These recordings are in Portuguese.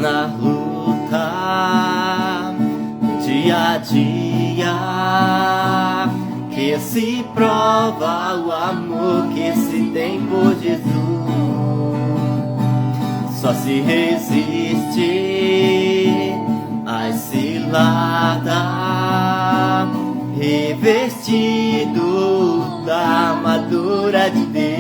na luta, dia a dia, que se prova o amor que se tem por Jesus. Só se resiste às ciladas, revestido da armadura de Deus.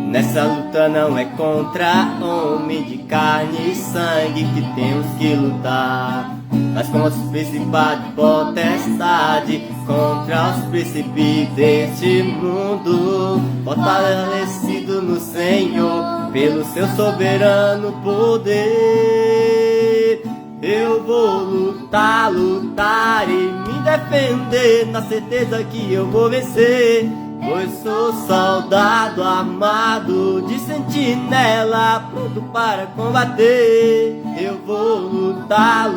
Nessa luta não é contra homem de carne e sangue que temos que lutar, mas com os principados e potestade, contra os príncipes deste mundo, fortalecido no Senhor, pelo seu soberano poder. Eu vou lutar e me defender, na certeza que eu vou vencer, pois sou soldado armado de sentinela, pronto para combater. Eu vou lutar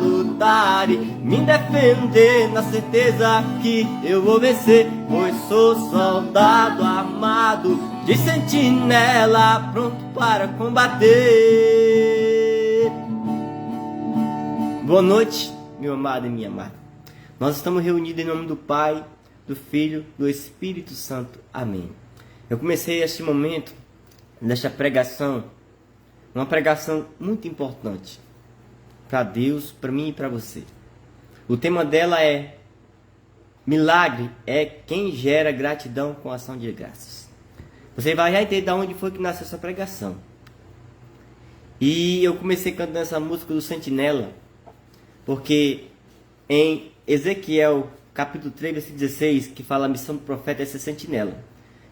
e me defender, na certeza que eu vou vencer, pois sou soldado armado de sentinela, pronto para combater. Boa noite, meu amado e minha amada. Nós estamos reunidos em nome do Pai, do Filho, do Espírito Santo. Amém. Eu comecei este momento, nesta pregação, uma pregação muito importante para Deus, para mim e para você. O tema dela é: milagre é quem gera gratidão com ação de graças. Você vai já entender de onde foi que nasceu essa pregação. E eu comecei cantando essa música do Sentinela, porque em Ezequiel capítulo 3, versículo 16, que fala a missão do profeta é ser sentinela.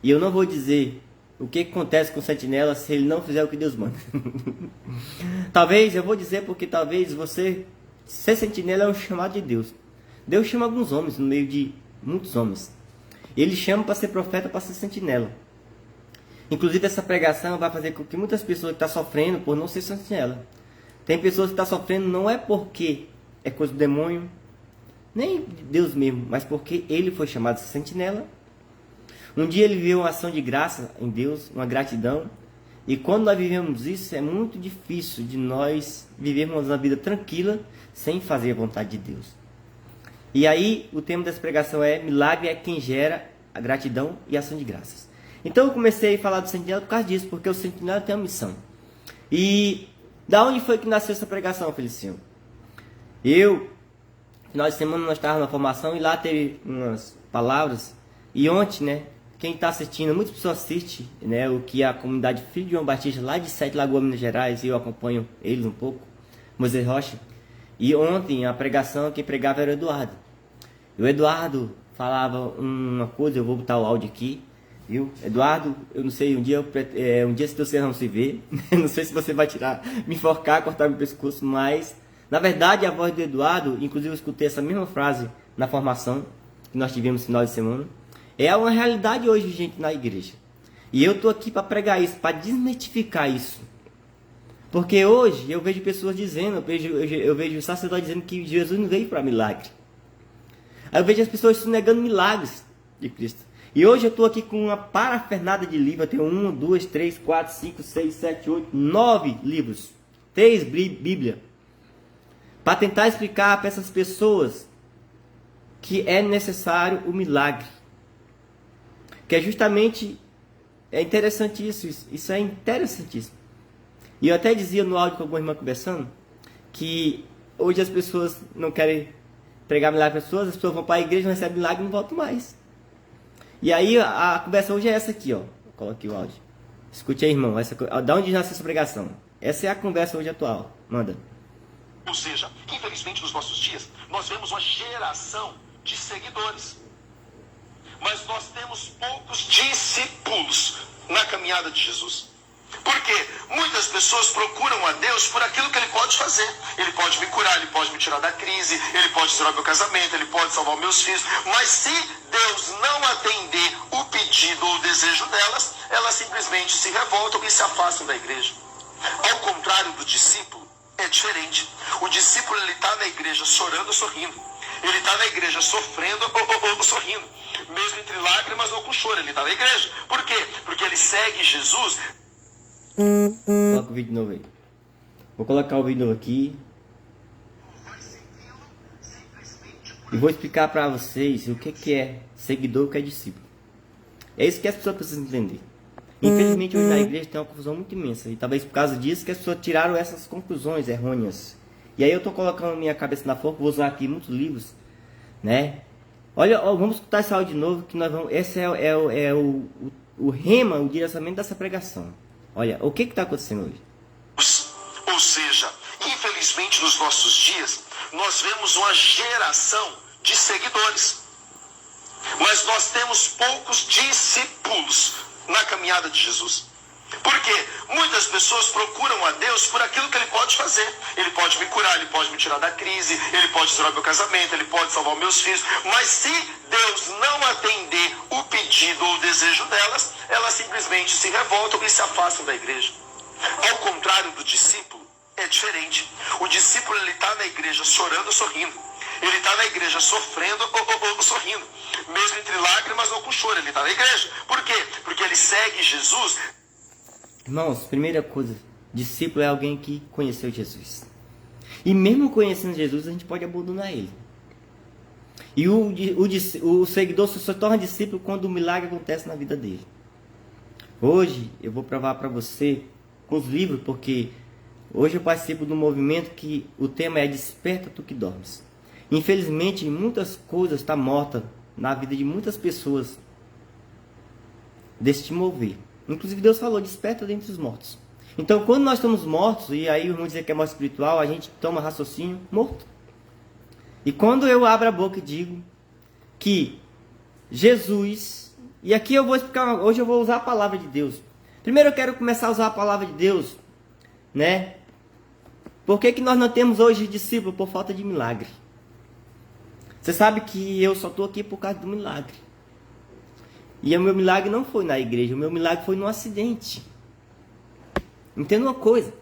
E eu não vou dizer o que acontece com o sentinela se ele não fizer o que Deus manda. Talvez, eu vou dizer porque talvez você ser sentinela é um chamado de Deus. Deus chama alguns homens no meio de muitos homens. Ele chama para ser profeta, para ser sentinela. Inclusive essa pregação vai fazer com que muitas pessoas que estão sofrendo por não ser sentinela. Tem pessoas que estão sofrendo não é porque é coisa do demônio, nem Deus mesmo, mas porque ele foi chamado de sentinela. Um dia ele viveu uma ação de graça em Deus, uma gratidão. E quando nós vivemos isso, é muito difícil de nós vivermos uma vida tranquila sem fazer a vontade de Deus. E aí o tema dessa pregação é: milagre é quem gera a gratidão e a ação de graças. Então eu comecei a falar do sentinela por causa disso, porque o sentinela tem uma missão. E da onde foi que nasceu essa pregação, Feliciano? Final de semana nós estávamos na formação e lá teve umas palavras. E ontem, né, quem está assistindo, muitas pessoas assistem, né, o que a comunidade Filho de João Batista, lá de Sete Lagoas, Minas Gerais, e eu acompanho eles um pouco, Moisés Rocha. E ontem a pregação, quem pregava era o Eduardo. E o Eduardo falava uma coisa, eu vou botar o áudio aqui, viu? Eduardo, eu não sei, um dia se você não se vê, não sei se você vai me enforcar, cortar meu pescoço, mas na verdade a voz do Eduardo, inclusive eu escutei essa mesma frase na formação que nós tivemos no final de semana, é uma realidade hoje, gente, na igreja. E eu estou aqui para pregar isso, para desmitificar isso. Porque hoje eu vejo pessoas dizendo, eu vejo sacerdotes dizendo que Jesus não veio para milagre. Aí eu vejo as pessoas negando milagres de Cristo. E hoje eu estou aqui com uma parafernada de livros. Eu tenho 1, 2, 3, 4, 5, 6, 7, 8, 9 livros. 3 Bíblia. Para tentar explicar para essas pessoas que é necessário o milagre. Que é justamente, é interessante isso é interessantíssimo. E eu até dizia no áudio com alguma irmã conversando, que hoje as pessoas não querem pregar milagre para as pessoas vão para a igreja, não recebem milagre e não voltam mais. E aí a conversa hoje é essa aqui, ó. Coloquei o áudio. Escute aí, irmão. Da onde nasceu essa pregação? Essa é a conversa hoje atual. Manda. Ou seja, infelizmente nos nossos dias, nós vemos uma geração de seguidores. Mas nós temos poucos discípulos na caminhada de Jesus. Por quê? Muitas pessoas procuram a Deus por aquilo que Ele pode fazer. Ele pode me curar, Ele pode me tirar da crise, Ele pode tirar meu casamento, Ele pode salvar meus filhos. Mas se Deus não atender o pedido ou o desejo delas, elas simplesmente se revoltam e se afastam da igreja. Ao contrário do discípulo, é diferente. O discípulo, ele está na igreja chorando ou sorrindo. Ele está na igreja sofrendo ou sorrindo. Mesmo entre lágrimas ou com choro, ele está na igreja. Por quê? Porque ele segue Jesus. Coloca o vídeo novo aí. Vou colocar o vídeo novo aqui. E vou explicar para vocês o que é seguidor e o que é discípulo. É isso que as pessoas precisam entender. Infelizmente hoje na igreja tem uma confusão muito imensa. E talvez por causa disso que as pessoas tiraram essas conclusões errôneas. E aí eu estou colocando minha cabeça na forca. Vou usar aqui muitos livros, né? Olha, vamos escutar esse áudio de novo. Que nós vamos, esse é o rema, o direcionamento dessa pregação. Olha, o que está acontecendo hoje? Ou seja, infelizmente nos nossos dias, nós vemos uma geração de seguidores. Mas nós temos poucos discípulos na caminhada de Jesus. Porque muitas pessoas procuram a Deus por aquilo que Ele pode fazer. Ele pode me curar, Ele pode me tirar da crise, Ele pode restaurar meu casamento, Ele pode salvar meus filhos. Mas se Deus não atender o pedido ou o desejo delas, elas simplesmente se revoltam e se afastam da igreja. Ao contrário do discípulo, é diferente. O discípulo, ele está na igreja chorando ou sorrindo. Ele está na igreja sofrendo ou sorrindo. Mesmo entre lágrimas ou com choro, ele está na igreja. Por quê? Porque ele segue Jesus. Irmãos, primeira coisa, discípulo é alguém que conheceu Jesus. E mesmo conhecendo Jesus, a gente pode abandonar ele. E o seguidor só torna discípulo quando o milagre acontece na vida dele. Hoje eu vou provar para você com os livros, porque hoje eu participo de um movimento que o tema é Desperta Tu que Dormes. Infelizmente, muitas coisas estão mortas na vida de muitas pessoas deste mover. Inclusive Deus falou, desperta dentre os mortos. Então quando nós estamos mortos, e aí vamos dizer que é morte espiritual, a gente toma raciocínio morto. E quando eu abro a boca e digo que Jesus, e aqui eu vou explicar, hoje eu vou usar a palavra de Deus. Primeiro eu quero começar a usar a palavra de Deus, né? Por que nós não temos hoje discípulo? Por falta de milagre. Você sabe que eu só estou aqui por causa do milagre. E o meu milagre não foi na igreja, o meu milagre foi num acidente. Entenda uma coisa.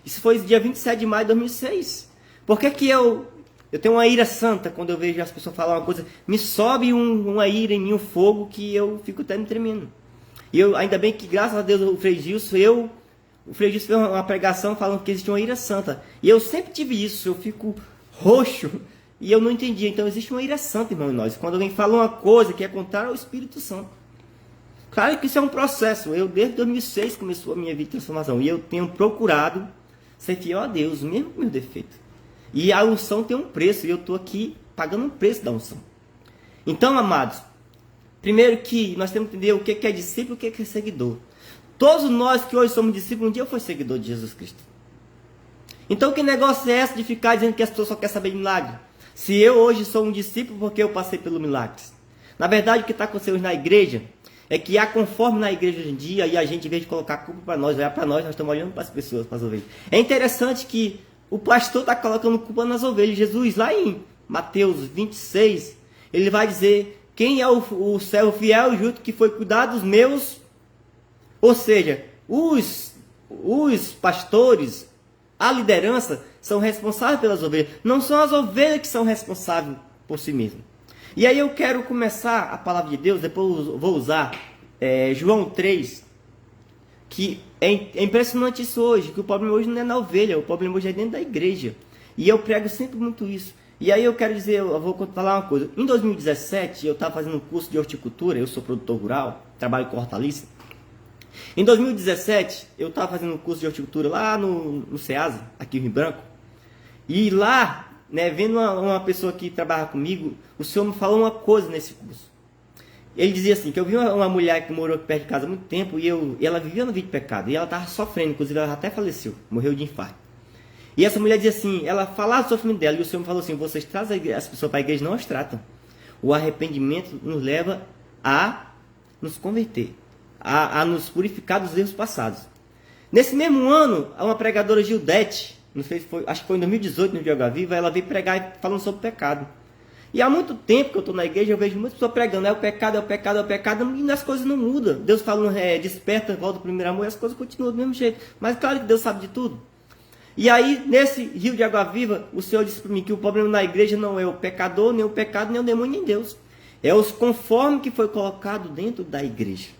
Isso foi dia 27 de maio de 2006. Por que eu tenho uma ira santa quando eu vejo as pessoas falar uma coisa? Me sobe uma ira em mim, um fogo, que eu fico até me tremendo. E ainda bem que, graças a Deus, o Frei Gilson fez uma pregação falando que existia uma ira santa. E eu sempre tive isso, eu fico roxo. E eu não entendia. Então existe uma ira santa, irmão, em nós. Quando alguém fala uma coisa que é contrária ao Espírito Santo. Claro que isso é um processo. Eu, desde 2006, começou a minha vida de transformação. E eu tenho procurado ser fiel a Deus, mesmo com meu defeito. E a unção tem um preço. E eu estou aqui pagando um preço da unção. Então, amados, primeiro que nós temos que entender o que é discípulo e o que é seguidor. Todos nós que hoje somos discípulos, um dia foi seguidor de Jesus Cristo. Então, que negócio é esse de ficar dizendo que as pessoas só querem saber de milagre? Se eu hoje sou um discípulo, porque eu passei pelo milagre. Na verdade, o que está acontecendo hoje na igreja é que há conforme na igreja hoje em dia, e a gente, em vez de colocar a culpa para nós, olhar para nós estamos olhando para as pessoas, para as ovelhas. É interessante que o pastor está colocando culpa nas ovelhas. Jesus, lá em Mateus 26, ele vai dizer: quem é o servo fiel e justo que foi cuidar dos meus? Ou seja, os pastores, a liderança, são responsáveis pelas ovelhas. Não são as ovelhas que são responsáveis por si mesmas. E aí eu quero começar a palavra de Deus, depois eu vou usar João 3, que é impressionante isso hoje, que o problema hoje não é na ovelha, o problema hoje é dentro da igreja. E eu prego sempre muito isso. E aí eu quero dizer, eu vou falar uma coisa. Em 2017, eu estava fazendo um curso de horticultura, eu sou produtor rural, trabalho com hortaliça. Em 2017, eu estava fazendo um curso de horticultura lá no Ceasa, aqui em Rio Branco. E lá, né, vendo uma pessoa que trabalha comigo, o senhor me falou uma coisa nesse curso. Ele dizia assim, que eu vi uma mulher que morou aqui perto de casa há muito tempo, e ela vivia no vídeo de pecado, e ela estava sofrendo, inclusive ela até faleceu, morreu de infarto. E essa mulher dizia assim, ela falava do sofrimento dela, e o senhor me falou assim, vocês trazem as pessoas para a igreja, não as tratam. O arrependimento nos leva a nos converter, a nos purificar dos erros passados. Nesse mesmo ano, uma pregadora Gildete, não sei se foi, acho que foi em 2018 no Dioga Viva, ela veio pregar falando sobre pecado. E há muito tempo que eu estou na igreja, eu vejo muitas pessoas pregando, é o pecado, é o pecado, é o pecado, e as coisas não mudam. Deus falando, desperta, volta ao primeiro amor, e as coisas continuam do mesmo jeito. Mas claro que Deus sabe de tudo. E aí, nesse rio de água viva, o Senhor disse para mim que o problema na igreja não é o pecador, nem o pecado, nem o demônio, nem Deus. É os conforme que foi colocado dentro da igreja.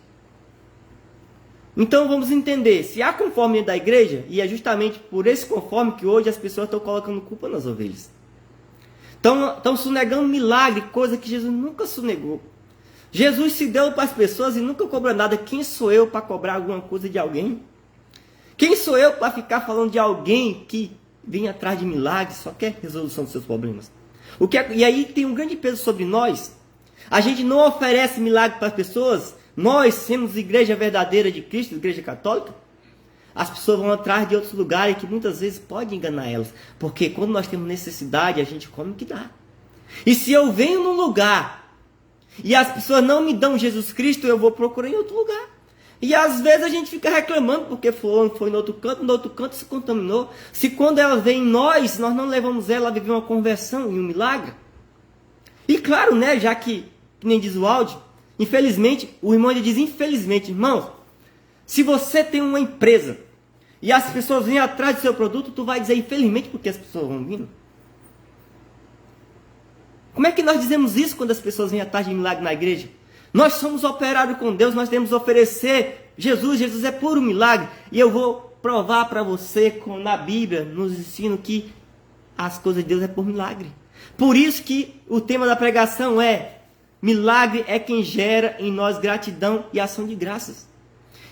Então vamos entender, se há conforme da igreja, e é justamente por esse conforme que hoje as pessoas estão colocando culpa nas ovelhas. Estão sonegando milagre, coisa que Jesus nunca sonegou. Jesus se deu para as pessoas e nunca cobrou nada. Quem sou eu para cobrar alguma coisa de alguém? Quem sou eu para ficar falando de alguém que vem atrás de milagres, só quer resolução dos seus problemas? E aí tem um grande peso sobre nós. A gente não oferece milagre para as pessoas. Nós somos igreja verdadeira de Cristo, igreja católica. As pessoas vão atrás de outros lugares que muitas vezes pode enganar elas. Porque quando nós temos necessidade, a gente come o que dá. E se eu venho num lugar e as pessoas não me dão Jesus Cristo, eu vou procurar em outro lugar. E às vezes a gente fica reclamando porque foi no outro canto se contaminou. Se quando ela vem em nós não levamos ela a viver uma conversão e um milagre. E claro, né, já que nem diz o áudio, infelizmente, o irmão ele diz infelizmente, irmãos, se você tem uma empresa e as pessoas vêm atrás do seu produto, tu vai dizer infelizmente porque as pessoas vão vindo. Como é que nós dizemos isso quando as pessoas vêm atrás de milagre na igreja? Nós somos operários com Deus, nós temos que oferecer Jesus é puro milagre. E eu vou provar para você, como na Bíblia nos ensina que as coisas de Deus é por milagre. Por isso que o tema da pregação é: milagre é quem gera em nós gratidão e ação de graças.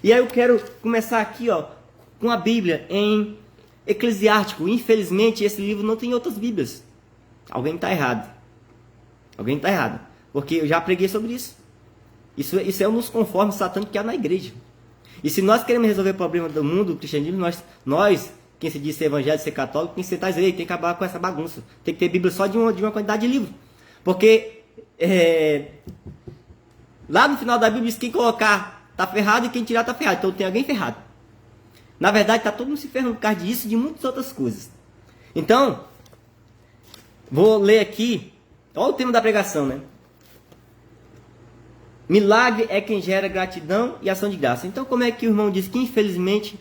E aí eu quero começar aqui, com a Bíblia em Eclesiástico. Infelizmente esse livro não tem outras Bíblias. Alguém está errado. Alguém está errado. Porque eu já preguei sobre isso. Isso é um dos conformes satânicos que há na igreja. E se nós queremos resolver o problema do mundo, do cristianismo, nós quem se diz ser evangélico, ser católico, tem que sentar e dizer, tem que acabar com essa bagunça. Tem que ter Bíblia só de uma quantidade de livros. Porque lá no final da Bíblia diz que quem colocar está ferrado e quem tirar está ferrado. Então tem alguém ferrado. Na verdade está todo mundo se ferrando por causa disso e de muitas outras coisas. Então, vou ler aqui. Olha o tema da pregação, né? Milagre é quem gera gratidão e ação de graça. Então, como é que o irmão diz que, infelizmente,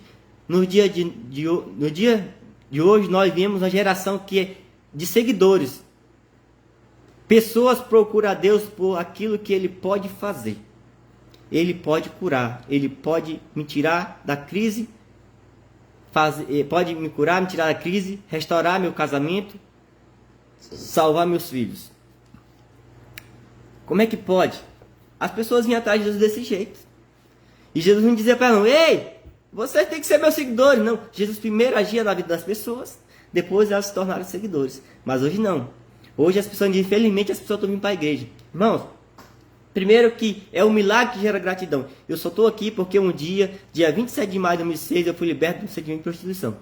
no dia de hoje, nós vemos uma geração que é de seguidores. Pessoas procuram a Deus por aquilo que Ele pode fazer. Ele pode curar. Ele pode me tirar da crise. Pode me curar, me tirar da crise, restaurar meu casamento, salvar meus filhos. Como é que pode? As pessoas vinham atrás de Jesus desse jeito. E Jesus não dizia para elas: ei, vocês têm que ser meus seguidores. Não, Jesus primeiro agia na vida das pessoas, depois elas se tornaram seguidores. Mas hoje não. Hoje as pessoas dizem, infelizmente, as pessoas estão vindo para a igreja. Irmãos, primeiro que é o milagre que gera gratidão. Eu só estou aqui porque um dia 27 de maio de 2006, eu fui liberto do procedimento de prostituição.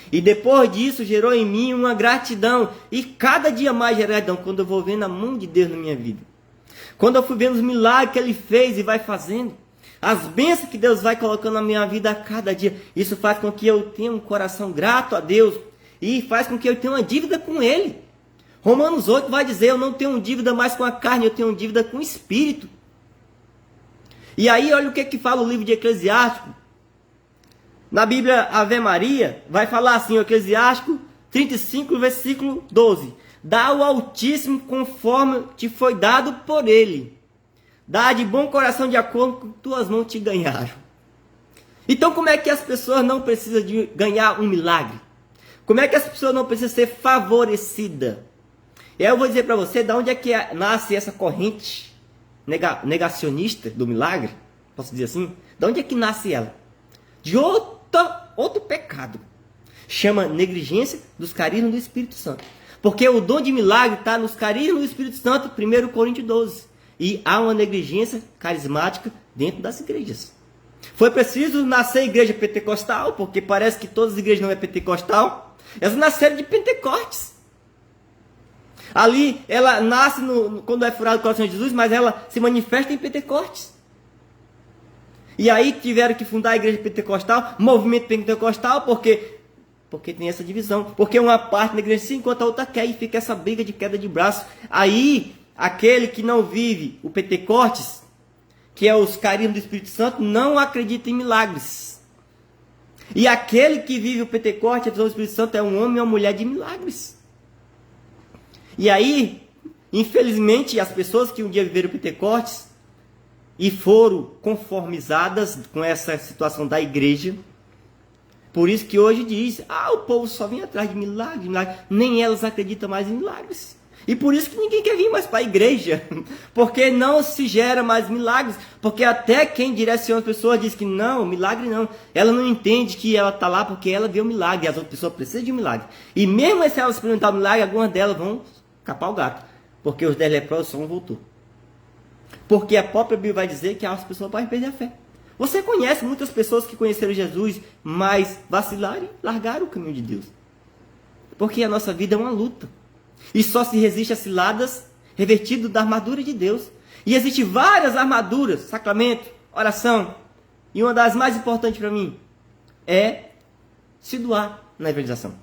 E depois disso gerou em mim uma gratidão. E cada dia mais gera gratidão quando eu vou vendo a mão de Deus na minha vida. Quando eu fui vendo os milagres que Ele fez e vai fazendo, as bênçãos que Deus vai colocando na minha vida a cada dia, isso faz com que eu tenha um coração grato a Deus e faz com que eu tenha uma dívida com Ele. Romanos 8 vai dizer, eu não tenho dívida mais com a carne, eu tenho dívida com o Espírito. E aí olha o que fala o livro de Eclesiástico. Na Bíblia Ave Maria, vai falar assim, o Eclesiástico 35, versículo 12. Dá ao Altíssimo conforme te foi dado por Ele. Dá de bom coração de acordo com tuas mãos te ganharam. Então como é que as pessoas não precisam de ganhar um milagre? Como é que as pessoas não precisam ser favorecidas? E aí eu vou dizer para você de onde é que nasce essa corrente negacionista do milagre. Posso dizer assim? De onde é que nasce ela? De outro pecado. Chama negligência dos carismas do Espírito Santo. Porque o dom de milagre está nos carismas do Espírito Santo, 1 Coríntios 12. E há uma negligência carismática dentro das igrejas. Foi preciso nascer igreja pentecostal, porque parece que todas as igrejas não é pentecostal. Elas nasceram de Pentecostes. Ali, ela nasce quando é furado o coração de Jesus, mas ela se manifesta em Pentecostes. E aí tiveram que fundar a igreja pentecostal, movimento pentecostal, porque tem essa divisão. Porque uma parte da igreja se enquanto a outra quer e fica essa briga de queda de braço. Aí, aquele que não vive o Pentecostes, que é os carismas do Espírito Santo, não acredita em milagres. E aquele que vive o Pentecostes, o Espírito Santo, é um homem ou uma mulher de milagres. E aí, infelizmente, as pessoas que um dia viveram o Pentecostes, e foram conformizadas com essa situação da igreja. Por isso que hoje diz, o povo só vem atrás de milagres, milagres. Nem elas acreditam mais em milagres. E por isso que ninguém quer vir mais para a igreja. Porque não se gera mais milagres. Porque até quem direciona as pessoas diz que não, milagre não. Ela não entende que ela está lá porque ela viu o milagre. E as outras pessoas precisam de um milagre. E mesmo se elas experimentarem o milagre, algumas delas vão capar o gato. Porque os 10 leprosos só voltou. Porque a própria Bíblia vai dizer que as pessoas podem perder a fé. Você conhece muitas pessoas que conheceram Jesus, mas vacilaram e largaram o caminho de Deus. Porque a nossa vida é uma luta. E só se resiste a ciladas revestido da armadura de Deus. E existem várias armaduras, sacramento, oração. E uma das mais importantes para mim é se doar na evangelização.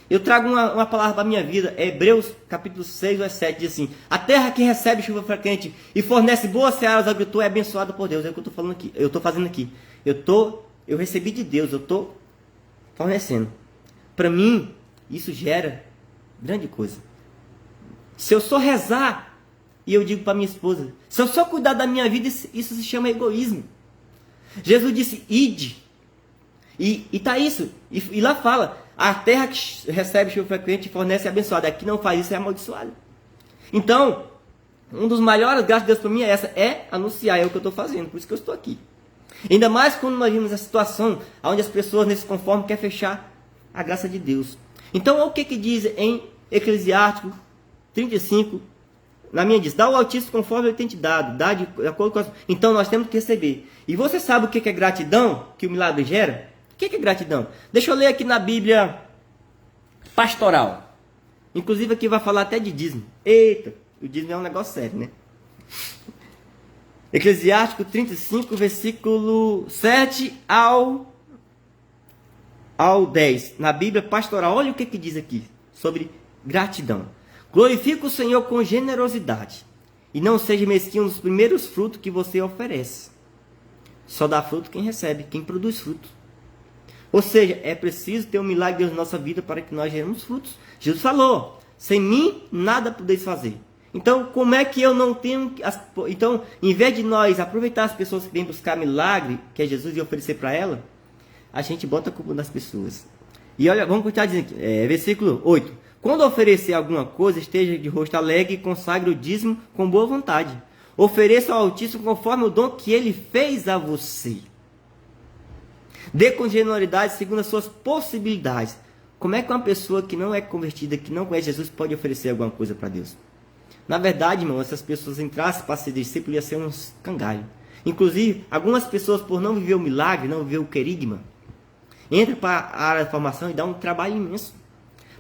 Eu trago uma palavra para a minha vida, é Hebreus capítulo 6, verso 7, diz assim: a terra que recebe chuva frequente e fornece boas searas ao agricultor é abençoada por Deus. É o que eu estou falando aqui. Eu estou fazendo aqui. Eu recebi de Deus, eu estou fornecendo. Para mim, isso gera grande coisa. Se eu só rezar, e eu digo para minha esposa, se eu só cuidar da minha vida, isso se chama egoísmo. Jesus disse, ide. E tá isso. E lá fala, a terra que recebe chuva frequente e fornece é abençoada. Aqui não faz isso, é amaldiçoada. Então, um dos maiores graças de Deus para mim é essa, é anunciar, é o que eu estou fazendo, por isso que eu estou aqui. Ainda mais quando nós vimos a situação onde as pessoas nesse conforme querem fechar a graça de Deus. Então, o que diz em Eclesiástico 35, na minha diz, dá o Altíssimo conforme ele tem te dado, dá de acordo com as... Então, nós temos que receber. E você sabe o que é gratidão, que o milagre gera? O que é gratidão? Deixa eu ler aqui na Bíblia pastoral. Inclusive aqui vai falar até de dízimo. Eita, o dízimo é um negócio sério, né? Eclesiástico 35, versículo 7 ao 10. Na Bíblia pastoral, olha o que diz aqui sobre gratidão. Glorifique o Senhor com generosidade e não seja mesquinho nos primeiros frutos que você oferece. Só dá fruto quem recebe, quem produz fruto. Ou seja, é preciso ter um milagre de Deus na nossa vida para que nós geremos frutos. Jesus falou, sem mim nada podeis fazer. Então, como é que eu não tenho... Então, em vez de nós aproveitar as pessoas que vêm buscar milagre, que é Jesus, e oferecer para ela, a gente bota a culpa das pessoas. E olha, vamos continuar dizendo aqui, versículo 8. Quando oferecer alguma coisa, esteja de rosto alegre e consagre o dízimo com boa vontade. Ofereça ao Altíssimo conforme o dom que ele fez a você. Dê com generosidade segundo as suas possibilidades. Como é que uma pessoa que não é convertida, que não conhece Jesus, pode oferecer alguma coisa para Deus? Na verdade, irmão, se as pessoas entrassem para ser discípulo, ia ser uns cangalhos. Inclusive, algumas pessoas, por não viver o milagre, não viver o querigma, entram para a área de formação e dá um trabalho imenso.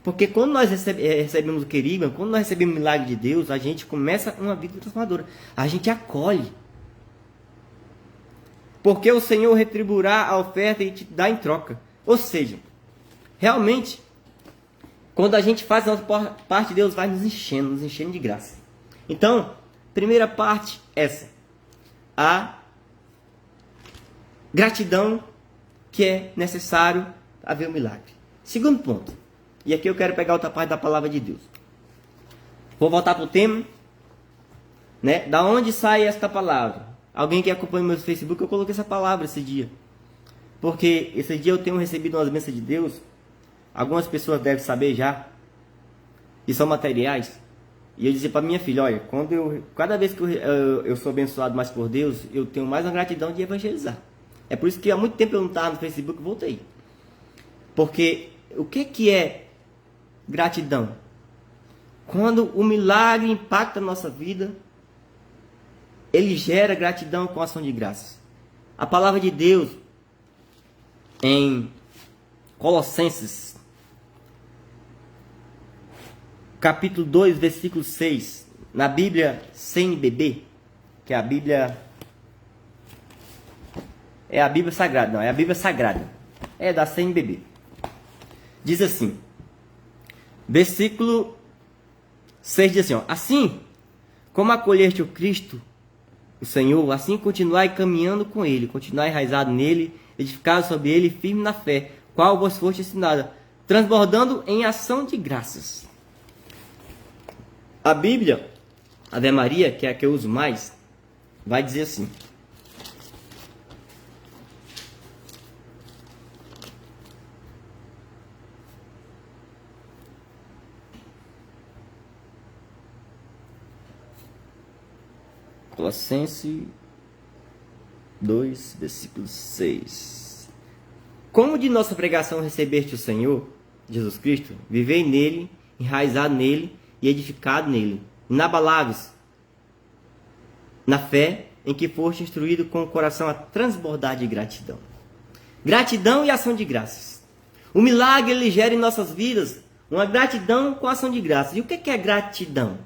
Porque quando nós recebemos o querigma, quando nós recebemos o milagre de Deus, a gente começa uma vida transformadora. A gente acolhe. Porque o Senhor retribuirá a oferta e te dá em troca. Ou seja, realmente, quando a gente faz a nossa parte, Deus vai nos enchendo de graça. Então, primeira parte, essa. A gratidão que é necessário haver um milagre. Segundo ponto. E aqui eu quero pegar outra parte da palavra de Deus. Vou voltar para o tema. Né? Da onde sai esta palavra? Alguém que acompanha o meu Facebook, eu coloquei essa palavra esse dia. Porque esse dia eu tenho recebido umas bênçãos de Deus. Algumas pessoas devem saber já. E são materiais. E eu dizia para minha filha, olha, cada vez que eu sou abençoado mais por Deus, eu tenho mais uma gratidão de evangelizar. É por isso que há muito tempo eu não estava no Facebook, voltei. Porque o que é gratidão? Quando o milagre impacta a nossa vida, ele gera gratidão com ação de graças. A palavra de Deus, em Colossenses, capítulo 2, versículo 6, na Bíblia CNBB, que é a Bíblia... É a Bíblia Sagrada, não, é a Bíblia Sagrada. É da CNBB. Diz assim, versículo 6 diz assim, ó, assim como acolheste o Cristo, o Senhor, assim continuai caminhando com Ele, continuai enraizado nele, edificado sobre Ele, firme na fé, qual vos foste ensinada, transbordando em ação de graças. A Bíblia, Ave Maria, que é a que eu uso mais, vai dizer assim: Colossenses 2, versículo 6. Como de nossa pregação recebeste o Senhor, Jesus Cristo, vivei nele, enraizado nele e edificado nele, inabaláveis na fé em que foste instruído com o coração a transbordar de gratidão. Gratidão e ação de graças. O milagre ele gera em nossas vidas uma gratidão com ação de graças. E o que é gratidão?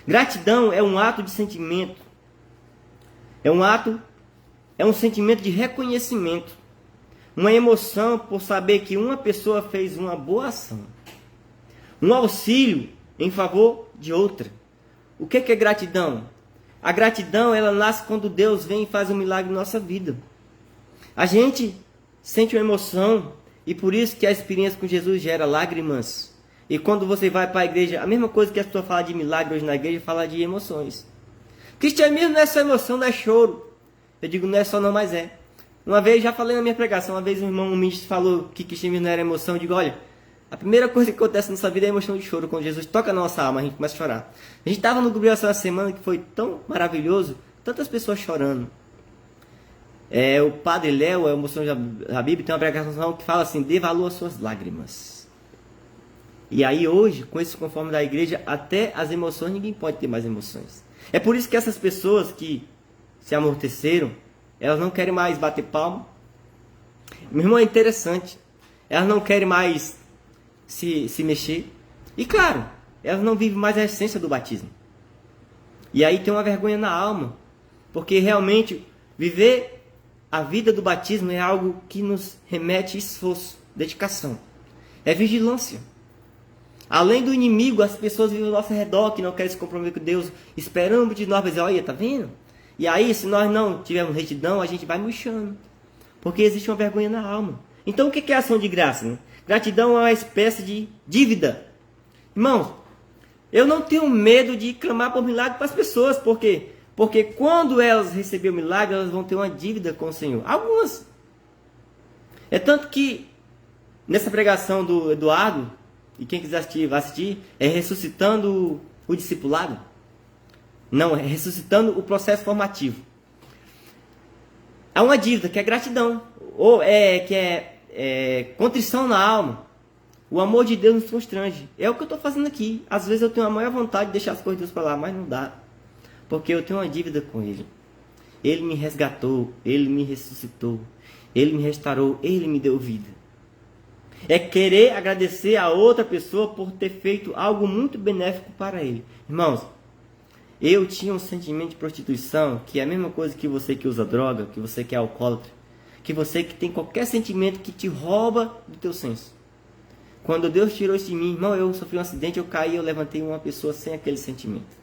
Gratidão é um ato de sentimento. É um sentimento de reconhecimento. Uma emoção por saber que uma pessoa fez uma boa ação. Um auxílio em favor de outra. O que é gratidão? A gratidão, ela nasce quando Deus vem e faz um milagre na nossa vida. A gente sente uma emoção e por isso que a experiência com Jesus gera lágrimas. E quando você vai para a igreja, a mesma coisa que as pessoas falam de milagre hoje na igreja, fala de emoções. Cristianismo não é só emoção, não é choro. Eu digo, não é só não, mas é. Uma vez, já falei na minha pregação, uma vez um irmão humilde falou que cristianismo não era emoção. Eu digo, olha, a primeira coisa que acontece na nossa vida é a emoção de choro. Quando Jesus toca na nossa alma, a gente começa a chorar. A gente estava no grupo essa semana que foi tão maravilhoso, tantas pessoas chorando. O Padre Léo, a emoção da Bíblia, tem uma pregação que fala assim, dê valor às suas lágrimas. E aí hoje, com esse conforme da igreja, até as emoções, ninguém pode ter mais emoções. É por isso que essas pessoas que se amorteceram, elas não querem mais bater palma. Meu irmão, é interessante. Elas não querem mais se mexer. E claro, elas não vivem mais a essência do batismo. E aí tem uma vergonha na alma. Porque realmente, viver a vida do batismo é algo que nos remete esforço, dedicação. É vigilância. Além do inimigo, as pessoas vivem ao nosso redor que não querem se comprometer com Deus, esperando de nós, dizer, olha, tá vendo? E aí, se nós não tivermos retidão, a gente vai murchando. Porque existe uma vergonha na alma. Então, o que é ação de graça? Né? Gratidão é uma espécie de dívida. Irmãos, eu não tenho medo de clamar por milagre para as pessoas. Por quê? Porque quando elas receberem o milagre, elas vão ter uma dívida com o Senhor. Algumas. É tanto que, nessa pregação do Eduardo, e quem quiser assistir, vai assistir, é ressuscitando o discipulado. Não, é ressuscitando o processo formativo. Há uma dívida que é gratidão, ou que é contrição na alma. O amor de Deus nos constrange. É o que eu estou fazendo aqui. Às vezes eu tenho a maior vontade de deixar as coisas de Deus para lá, mas não dá. Porque eu tenho uma dívida com Ele. Ele me resgatou, Ele me ressuscitou, Ele me restaurou, Ele me deu vida. É querer agradecer a outra pessoa por ter feito algo muito benéfico para ele. Irmãos, eu tinha um sentimento de prostituição, que é a mesma coisa que você que usa droga, que você que é alcoólatra, que você que tem qualquer sentimento que te rouba do teu senso. Quando Deus tirou isso de mim, irmão, eu sofri um acidente, eu caí, eu levantei uma pessoa sem aquele sentimento.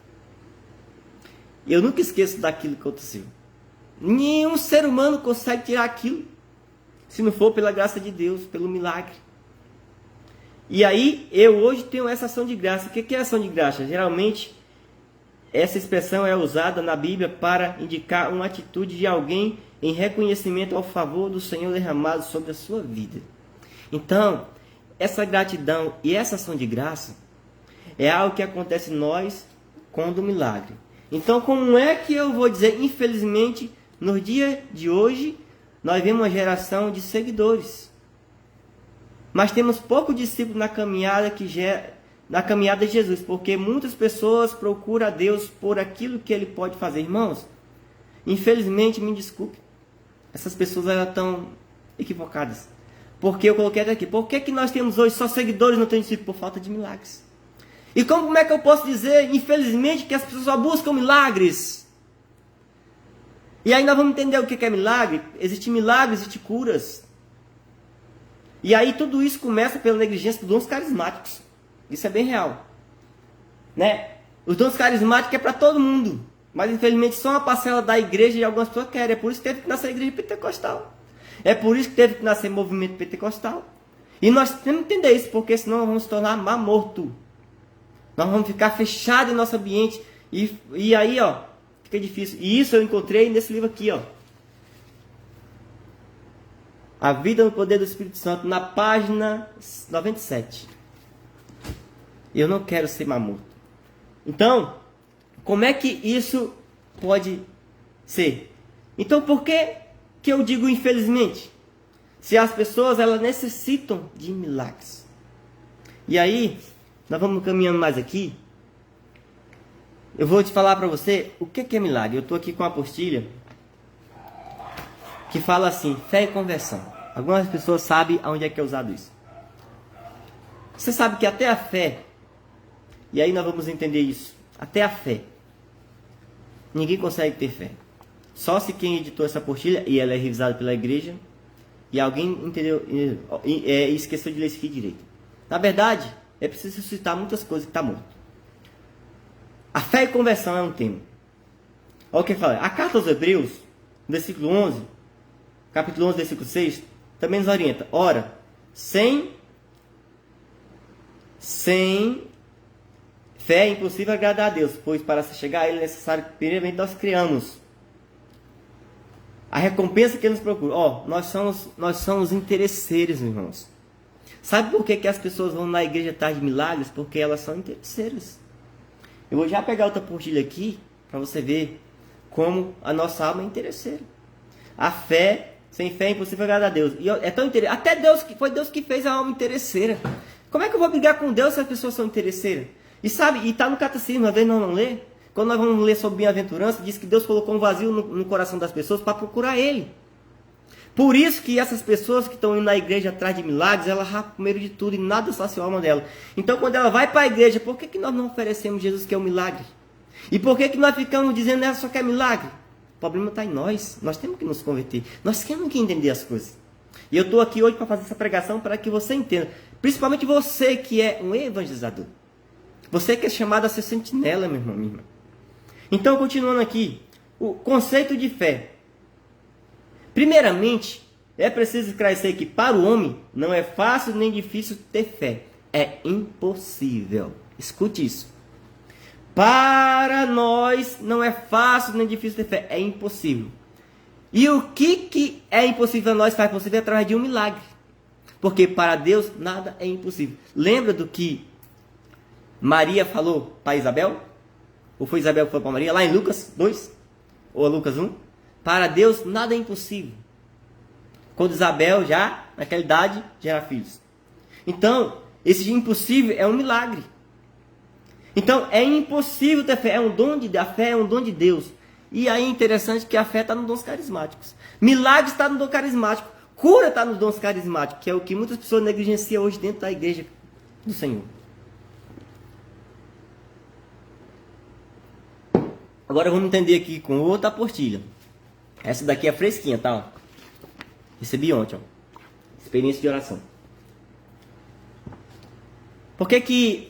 Eu nunca esqueço daquilo que aconteceu. Nenhum ser humano consegue tirar aquilo, se não for pela graça de Deus, pelo milagre. E aí, eu hoje tenho essa ação de graça. O que é ação de graça? Geralmente, essa expressão é usada na Bíblia para indicar uma atitude de alguém em reconhecimento ao favor do Senhor derramado sobre a sua vida. Então, essa gratidão e essa ação de graça é algo que acontece em nós quando o milagre. Então, como é que eu vou dizer, infelizmente, no dia de hoje, nós vemos uma geração de seguidores. Mas temos pouco discípulo na caminhada de Jesus, porque muitas pessoas procuram a Deus por aquilo que Ele pode fazer. Irmãos, infelizmente, me desculpe, essas pessoas elas estão equivocadas. Porque eu coloquei até aqui, por que nós temos hoje só seguidores no teu discípulo? Por falta de milagres. E como é que eu posso dizer, infelizmente, que as pessoas só buscam milagres? E aí nós vamos entender o que é milagre. Existe milagres, existe curas. E aí tudo isso começa pela negligência dos dons carismáticos. Isso é bem real. Né? Os dons carismáticos é para todo mundo. Mas infelizmente só uma parcela da igreja e algumas pessoas querem. É por isso que teve que nascer a igreja pentecostal. É por isso que teve que nascer o movimento pentecostal. E nós temos que entender isso, porque senão nós vamos se tornar morto. Nós vamos ficar fechados em nosso ambiente. E aí, fica difícil. E isso eu encontrei nesse livro aqui, ó. A Vida no Poder do Espírito Santo, na página 97. Eu não quero ser mamorto. Então, como é que isso pode ser? Então, por que eu digo infelizmente? Se as pessoas elas necessitam de milagres. E aí, nós vamos caminhando mais aqui. Eu vou te falar para você o que é milagre. Eu estou aqui com uma apostila que fala assim, fé e conversão. Algumas pessoas sabem aonde é que é usado isso. Você sabe que até a fé, e aí nós vamos entender isso, até a fé, ninguém consegue ter fé. Só se quem editou essa apostila, e ela é revisada pela igreja, e alguém entendeu, esqueceu de ler isso aqui direito. Na verdade, é preciso ressuscitar muitas coisas que estão mortas. A fé e conversão é um tema. Olha o que fala. A carta aos Hebreus, versículo 11, capítulo 11, versículo 6, também nos orienta. Ora, sem fé é impossível agradar a Deus, pois para se chegar a Ele é necessário que primeiramente nós criamos a recompensa que Ele nos procura. Nós somos interesseiros, irmãos. Sabe por que as pessoas vão na igreja atrás de milagres? Porque elas são interesseiras. Eu vou já pegar outra apostila aqui, para você ver como a nossa alma é interesseira. A fé, sem fé é impossível agradar a Deus. E é tão interessante. Até Deus, foi Deus que fez a alma interesseira. Como é que eu vou brigar com Deus se as pessoas são interesseiras? E sabe, e está no catecismo, às vezes nós não lê. Quando nós vamos ler sobre bem-aventurança, diz que Deus colocou um vazio no coração das pessoas para procurar Ele. Por isso que essas pessoas que estão indo na igreja atrás de milagres, elas rapam primeiro de tudo e nada sacia a alma dela. Então quando ela vai para a igreja, por que nós não oferecemos Jesus que é um milagre? E por que nós ficamos dizendo ela só quer milagre? O problema está em nós. Nós temos que nos converter. Nós temos que entender as coisas. E eu estou aqui hoje para fazer essa pregação para que você entenda. Principalmente você que é um evangelizador. Você que é chamado a ser sentinela, meu irmão, minha irmã. Então, continuando aqui. O conceito de fé. Primeiramente, é preciso esclarecer que para o homem não é fácil nem difícil ter fé. É impossível. Escute isso. Para nós não é fácil nem difícil ter fé. É impossível. E o que é impossível a nós faz possível através de um milagre. Porque para Deus nada é impossível. Lembra do que Maria falou para Isabel? Ou foi Isabel que falou para Maria? Lá em Lucas 2? Ou Lucas 1? Para Deus nada é impossível. Quando Isabel já, naquela idade, gera filhos. Então, esse impossível é um milagre. Então, é impossível ter fé. A fé é um dom de Deus. E aí é interessante que a fé está nos dons carismáticos. Milagre está no dom carismático. Cura está nos dons carismáticos, que é o que muitas pessoas negligenciam hoje dentro da igreja do Senhor. Agora vamos entender aqui com outra apostila. Essa daqui é fresquinha, tá? Recebi ontem, ó. Experiência de oração. Por que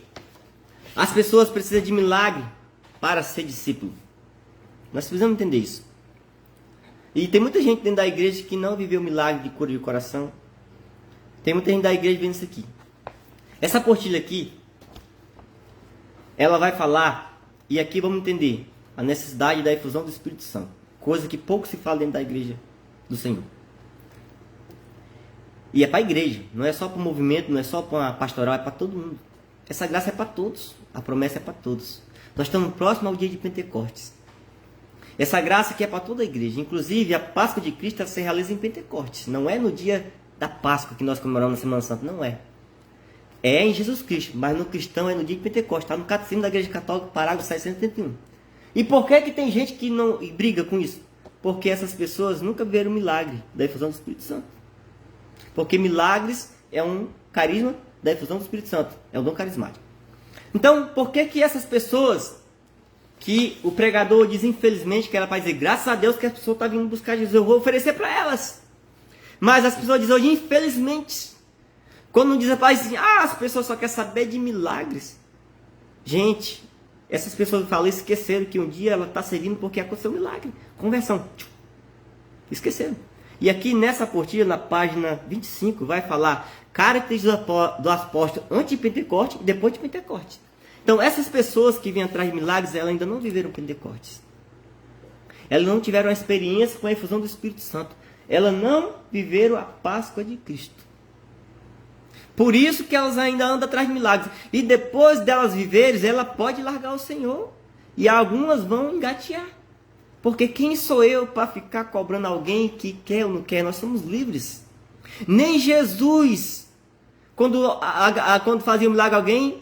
as pessoas precisam de milagre para ser discípulo? Nós precisamos entender isso. E tem muita gente dentro da igreja que não viveu o milagre de cura de coração. Tem muita gente da igreja vendo isso aqui. Essa apostila aqui, ela vai falar, e aqui vamos entender, a necessidade da efusão do Espírito Santo. Coisa que pouco se fala dentro da igreja do Senhor. E é para a igreja, não é só para o movimento, não é só para a pastoral, é para todo mundo. Essa graça é para todos, a promessa é para todos. Nós estamos próximos ao dia de Pentecostes. Essa graça aqui é para toda a igreja. Inclusive, a Páscoa de Cristo se realiza em Pentecostes. Não é no dia da Páscoa que nós comemoramos na Semana Santa, não é. É em Jesus Cristo, mas no cristão é no dia de Pentecostes. Está no Catecismo da Igreja Católica, parágrafo 671. E por que tem gente que não briga com isso? Porque essas pessoas nunca viram o milagre da efusão do Espírito Santo. Porque milagres é um carisma da efusão do Espírito Santo. É um dom carismático. Então, por que essas pessoas que o pregador diz infelizmente que era para dizer graças a Deus que a pessoa está vindo buscar Jesus, eu vou oferecer para elas. Mas as pessoas dizem hoje infelizmente. Quando não diz assim, as pessoas só querem saber de milagres. Gente, essas pessoas falam, esqueceram que um dia ela está servindo porque aconteceu um milagre. Conversão. Esqueceram. E aqui nessa apostila, na página 25, vai falar características do apóstolo antes de Pentecoste e depois de Pentecoste. Então, essas pessoas que vêm atrás de milagres, elas ainda não viveram Pentecostes. Elas não tiveram a experiência com a efusão do Espírito Santo. Elas não viveram a Páscoa de Cristo. Por isso que elas ainda andam atrás de milagres. E depois delas viverem, ela pode largar o Senhor. E algumas vão engatear. Porque quem sou eu para ficar cobrando alguém que quer ou não quer? Nós somos livres. Nem Jesus, quando fazia um milagre a alguém,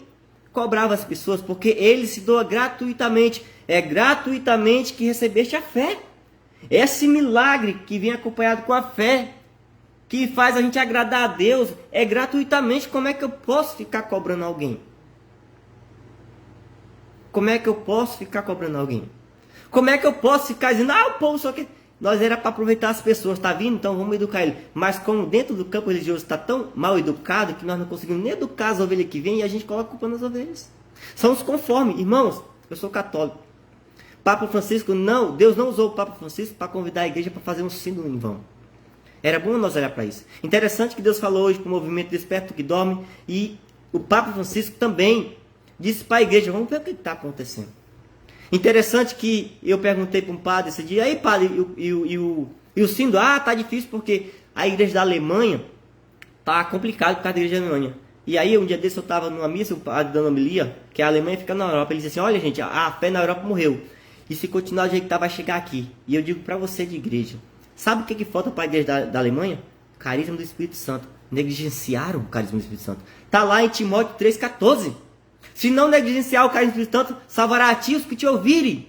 cobrava as pessoas, porque ele se doa gratuitamente. É gratuitamente que recebeste a fé. Esse milagre que vem acompanhado com a fé, que faz a gente agradar a Deus, é gratuitamente. Como é que eu posso ficar cobrando alguém? Como é que eu posso ficar cobrando alguém? Como é que eu posso ficar dizendo, o povo só que... Nós era para aproveitar as pessoas, tá vindo? Então vamos educar ele. Mas como dentro do campo religioso está tão mal educado, que nós não conseguimos nem educar as ovelhas que vêm, e a gente coloca a culpa nas ovelhas. São os conformes. Irmãos, eu sou católico. Papa Francisco, não, Deus não usou o Papa Francisco para convidar a igreja para fazer um sínodo em vão. Era bom nós olhar para isso. Interessante que Deus falou hoje para o movimento Desperta que Dorme, e o Papa Francisco também disse para a igreja, vamos ver o que está acontecendo. Interessante que eu perguntei para um padre esse dia, aí padre, e o sínodo, tá difícil porque a igreja da Alemanha tá complicado por causa da igreja da Alemanha. E aí um dia desse eu estava numa missa, o padre dando homilia, que a Alemanha fica na Europa, ele disse assim, olha gente, a fé na Europa morreu. E se continuar do jeito que tá, vai chegar aqui. E eu digo para você de igreja, sabe o que falta para a igreja da Alemanha? Carisma do Espírito Santo. Negligenciaram o carisma do Espírito Santo. Tá lá em Timóteo 3,14. Se não negligenciar o carisma do Espírito Santo, salvará a ti os que te ouvirem.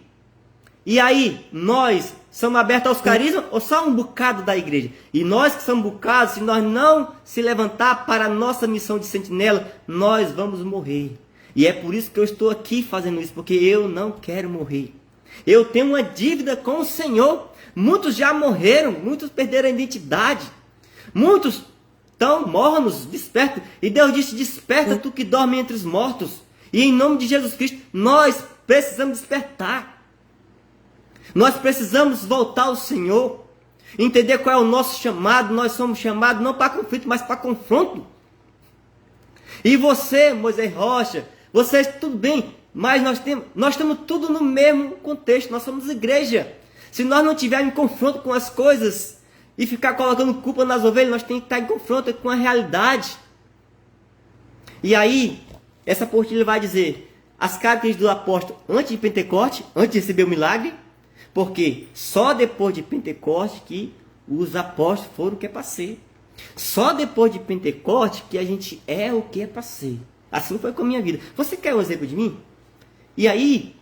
E aí, nós somos abertos aos carismas ou só um bocado da igreja? E nós que somos bocados, se nós não se levantar para a nossa missão de sentinela, nós vamos morrer. E é por isso que eu estou aqui fazendo isso, porque eu não quero morrer. Eu tenho uma dívida com o Senhor. Muitos já morreram, muitos perderam a identidade. Muitos estão mornos, despertos. E Deus disse, desperta tu que dorme entre os mortos. E em nome de Jesus Cristo, nós precisamos despertar. Nós precisamos voltar ao Senhor. Entender qual é o nosso chamado. Nós somos chamados não para conflito, mas para confronto. E você, Moisés Rocha, vocês tudo bem, mas nós temos tudo no mesmo contexto. Nós somos igreja. Se nós não tivermos em confronto com as coisas e ficar colocando culpa nas ovelhas, nós temos que estar em confronto com a realidade. E aí, essa apostila vai dizer as características do apóstolo antes de Pentecoste, antes de receber o milagre, porque só depois de Pentecoste que os apóstolos foram o que é para ser. Só depois de Pentecoste que a gente é o que é para ser. Assim foi com a minha vida. Você quer um exemplo de mim? E aí,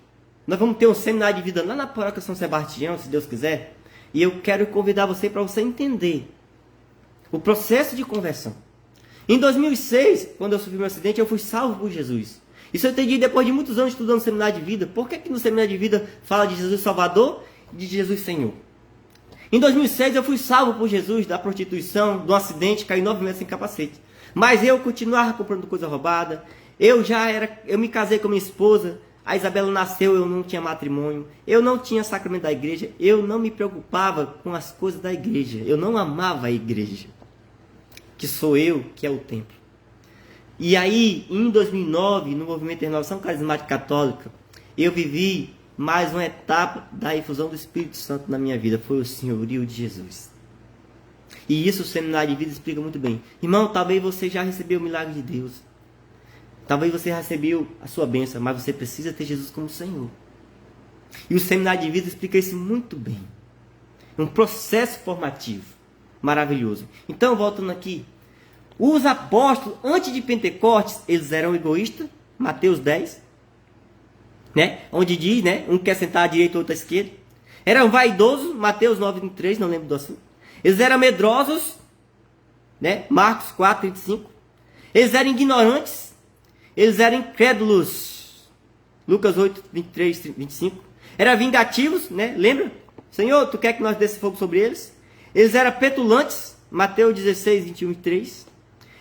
nós vamos ter um seminário de vida lá na paróquia São Sebastião, se Deus quiser. E eu quero convidar você para você entender o processo de conversão. Em 2006, quando eu sofri um acidente, eu fui salvo por Jesus. Isso eu entendi depois de muitos anos estudando seminário de vida. Por que no seminário de vida fala de Jesus Salvador e de Jesus Senhor? Em 2006 eu fui salvo por Jesus da prostituição, do acidente, caí 9 meses sem capacete. Mas eu continuava comprando coisa roubada. Eu me casei com minha esposa. A Isabela nasceu, eu não tinha matrimônio. Eu não tinha sacramento da igreja. Eu não me preocupava com as coisas da igreja. Eu não amava a igreja. Que sou eu, que é o templo. E aí, em 2009, no movimento de renovação carismática católica, eu vivi mais uma etapa da infusão do Espírito Santo na minha vida. Foi o senhorio de Jesus. E isso o seminário de vida explica muito bem. Irmão, talvez você já recebeu o milagre de Deus. Talvez você recebeu a sua bênção, mas você precisa ter Jesus como Senhor. E o seminário de vida explica isso muito bem. Um processo formativo maravilhoso. Então, voltando aqui. Os apóstolos, antes de Pentecostes, eles eram egoístas. Mateus 10. Né? Onde diz, né? Um quer sentar à direita, outro à esquerda. Eram vaidosos. Mateus 9:23, não lembro do assunto. Eles eram medrosos. Né? Marcos 4:35. Eles eram ignorantes. Eles eram incrédulos. Lucas 8:23-25. Eram vingativos, né? Lembra? Senhor, tu quer que nós desse fogo sobre eles? Eles eram petulantes. Mateus 16:21-23.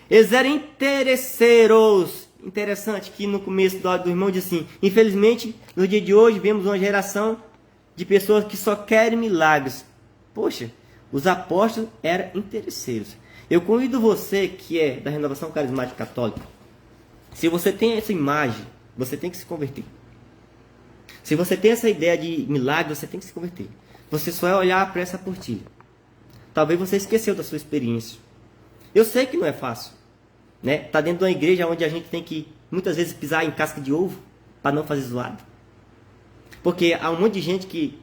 Eles eram interesseiros. Interessante que no começo do irmão diz assim: infelizmente, no dia de hoje, vemos uma geração de pessoas que só querem milagres. Poxa, os apóstolos eram interesseiros. Eu convido você que é da Renovação Carismática Católica. Se você tem essa imagem, você tem que se converter. Se você tem essa ideia de milagre, você tem que se converter. Você só é olhar para essa portilha. Talvez você esqueceu da sua experiência. Eu sei que não é fácil, né? Tá dentro de uma igreja onde a gente tem que muitas vezes pisar em casca de ovo para não fazer zoado. Porque há um monte de gente que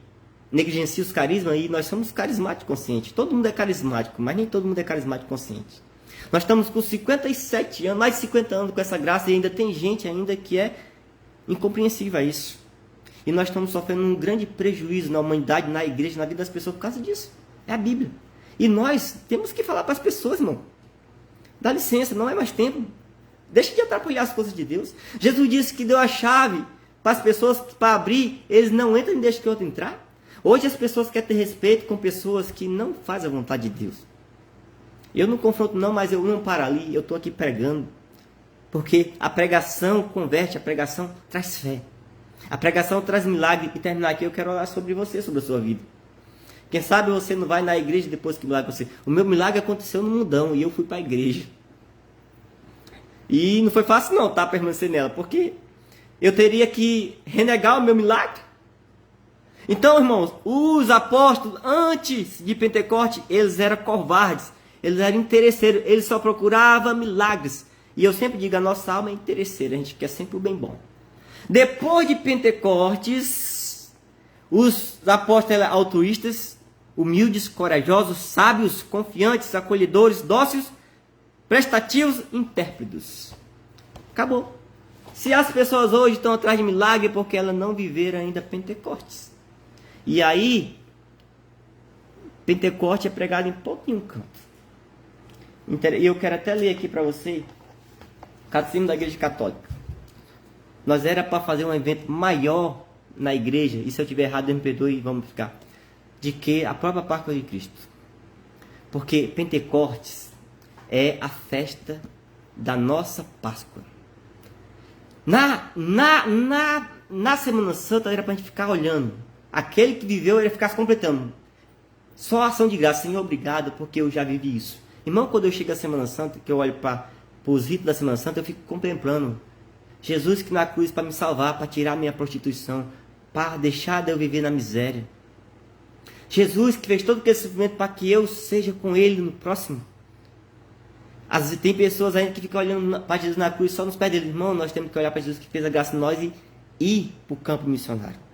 negligencia os carismas e nós somos carismáticos conscientes. Todo mundo é carismático, mas nem todo mundo é carismático consciente. Nós estamos com 57 anos, mais de 50 anos com essa graça e ainda tem gente ainda que é incompreensível a isso. E nós estamos sofrendo um grande prejuízo na humanidade, na igreja, na vida das pessoas por causa disso. É a Bíblia. E nós temos que falar para as pessoas, irmão. Dá licença, não é mais tempo. Deixa de atrapalhar as coisas de Deus. Jesus disse que deu a chave para as pessoas para abrir, eles não entram e deixam que outro entrar. Hoje as pessoas querem ter respeito com pessoas que não fazem a vontade de Deus. Eu não confronto não, mas eu não paro ali, eu estou aqui pregando. Porque a pregação converte, a pregação traz fé. A pregação traz milagre. E terminar aqui, eu quero orar sobre você, sobre a sua vida. Quem sabe você não vai na igreja depois que milagre você. O meu milagre aconteceu no mundão e eu fui para a igreja. E não foi fácil não, tá? Permanecer nela. Porque eu teria que renegar o meu milagre. Então, irmãos, os apóstolos, antes de Pentecoste, eles eram covardes. Eles eram interesseiros. Eles só procuravam milagres. E eu sempre digo, a nossa alma é interesseira. A gente quer sempre o bem bom. Depois de Pentecostes, os apóstolos eram altruístas, humildes, corajosos, sábios, confiantes, acolhedores, dóceis, prestativos, intérpretes. Acabou. Se as pessoas hoje estão atrás de milagre é porque elas não viveram ainda Pentecostes. E aí, Pentecostes é pregado em pouquinho canto. E eu quero até ler aqui para você, Catecismo da Igreja Católica. Nós era para fazer um evento maior na igreja, e se eu estiver errado, me perdoe e vamos ficar, de que a própria Páscoa de Cristo. Porque Pentecostes é a festa da nossa Páscoa. Na Semana Santa era para a gente ficar olhando. Aquele que viveu, ele ficar se completando. Só ação de graça, Senhor, obrigado, porque eu já vivi isso. Irmão, quando eu chego à Semana Santa, que eu olho para os ritos da Semana Santa, eu fico contemplando Jesus que na cruz para me salvar, para tirar minha prostituição, para deixar de eu viver na miséria. Jesus que fez todo aquele sofrimento para que eu seja com Ele no próximo. Às vezes tem pessoas ainda que ficam olhando para Jesus na cruz só nos pés dele. Irmão, nós temos que olhar para Jesus que fez a graça em nós e ir para o campo missionário.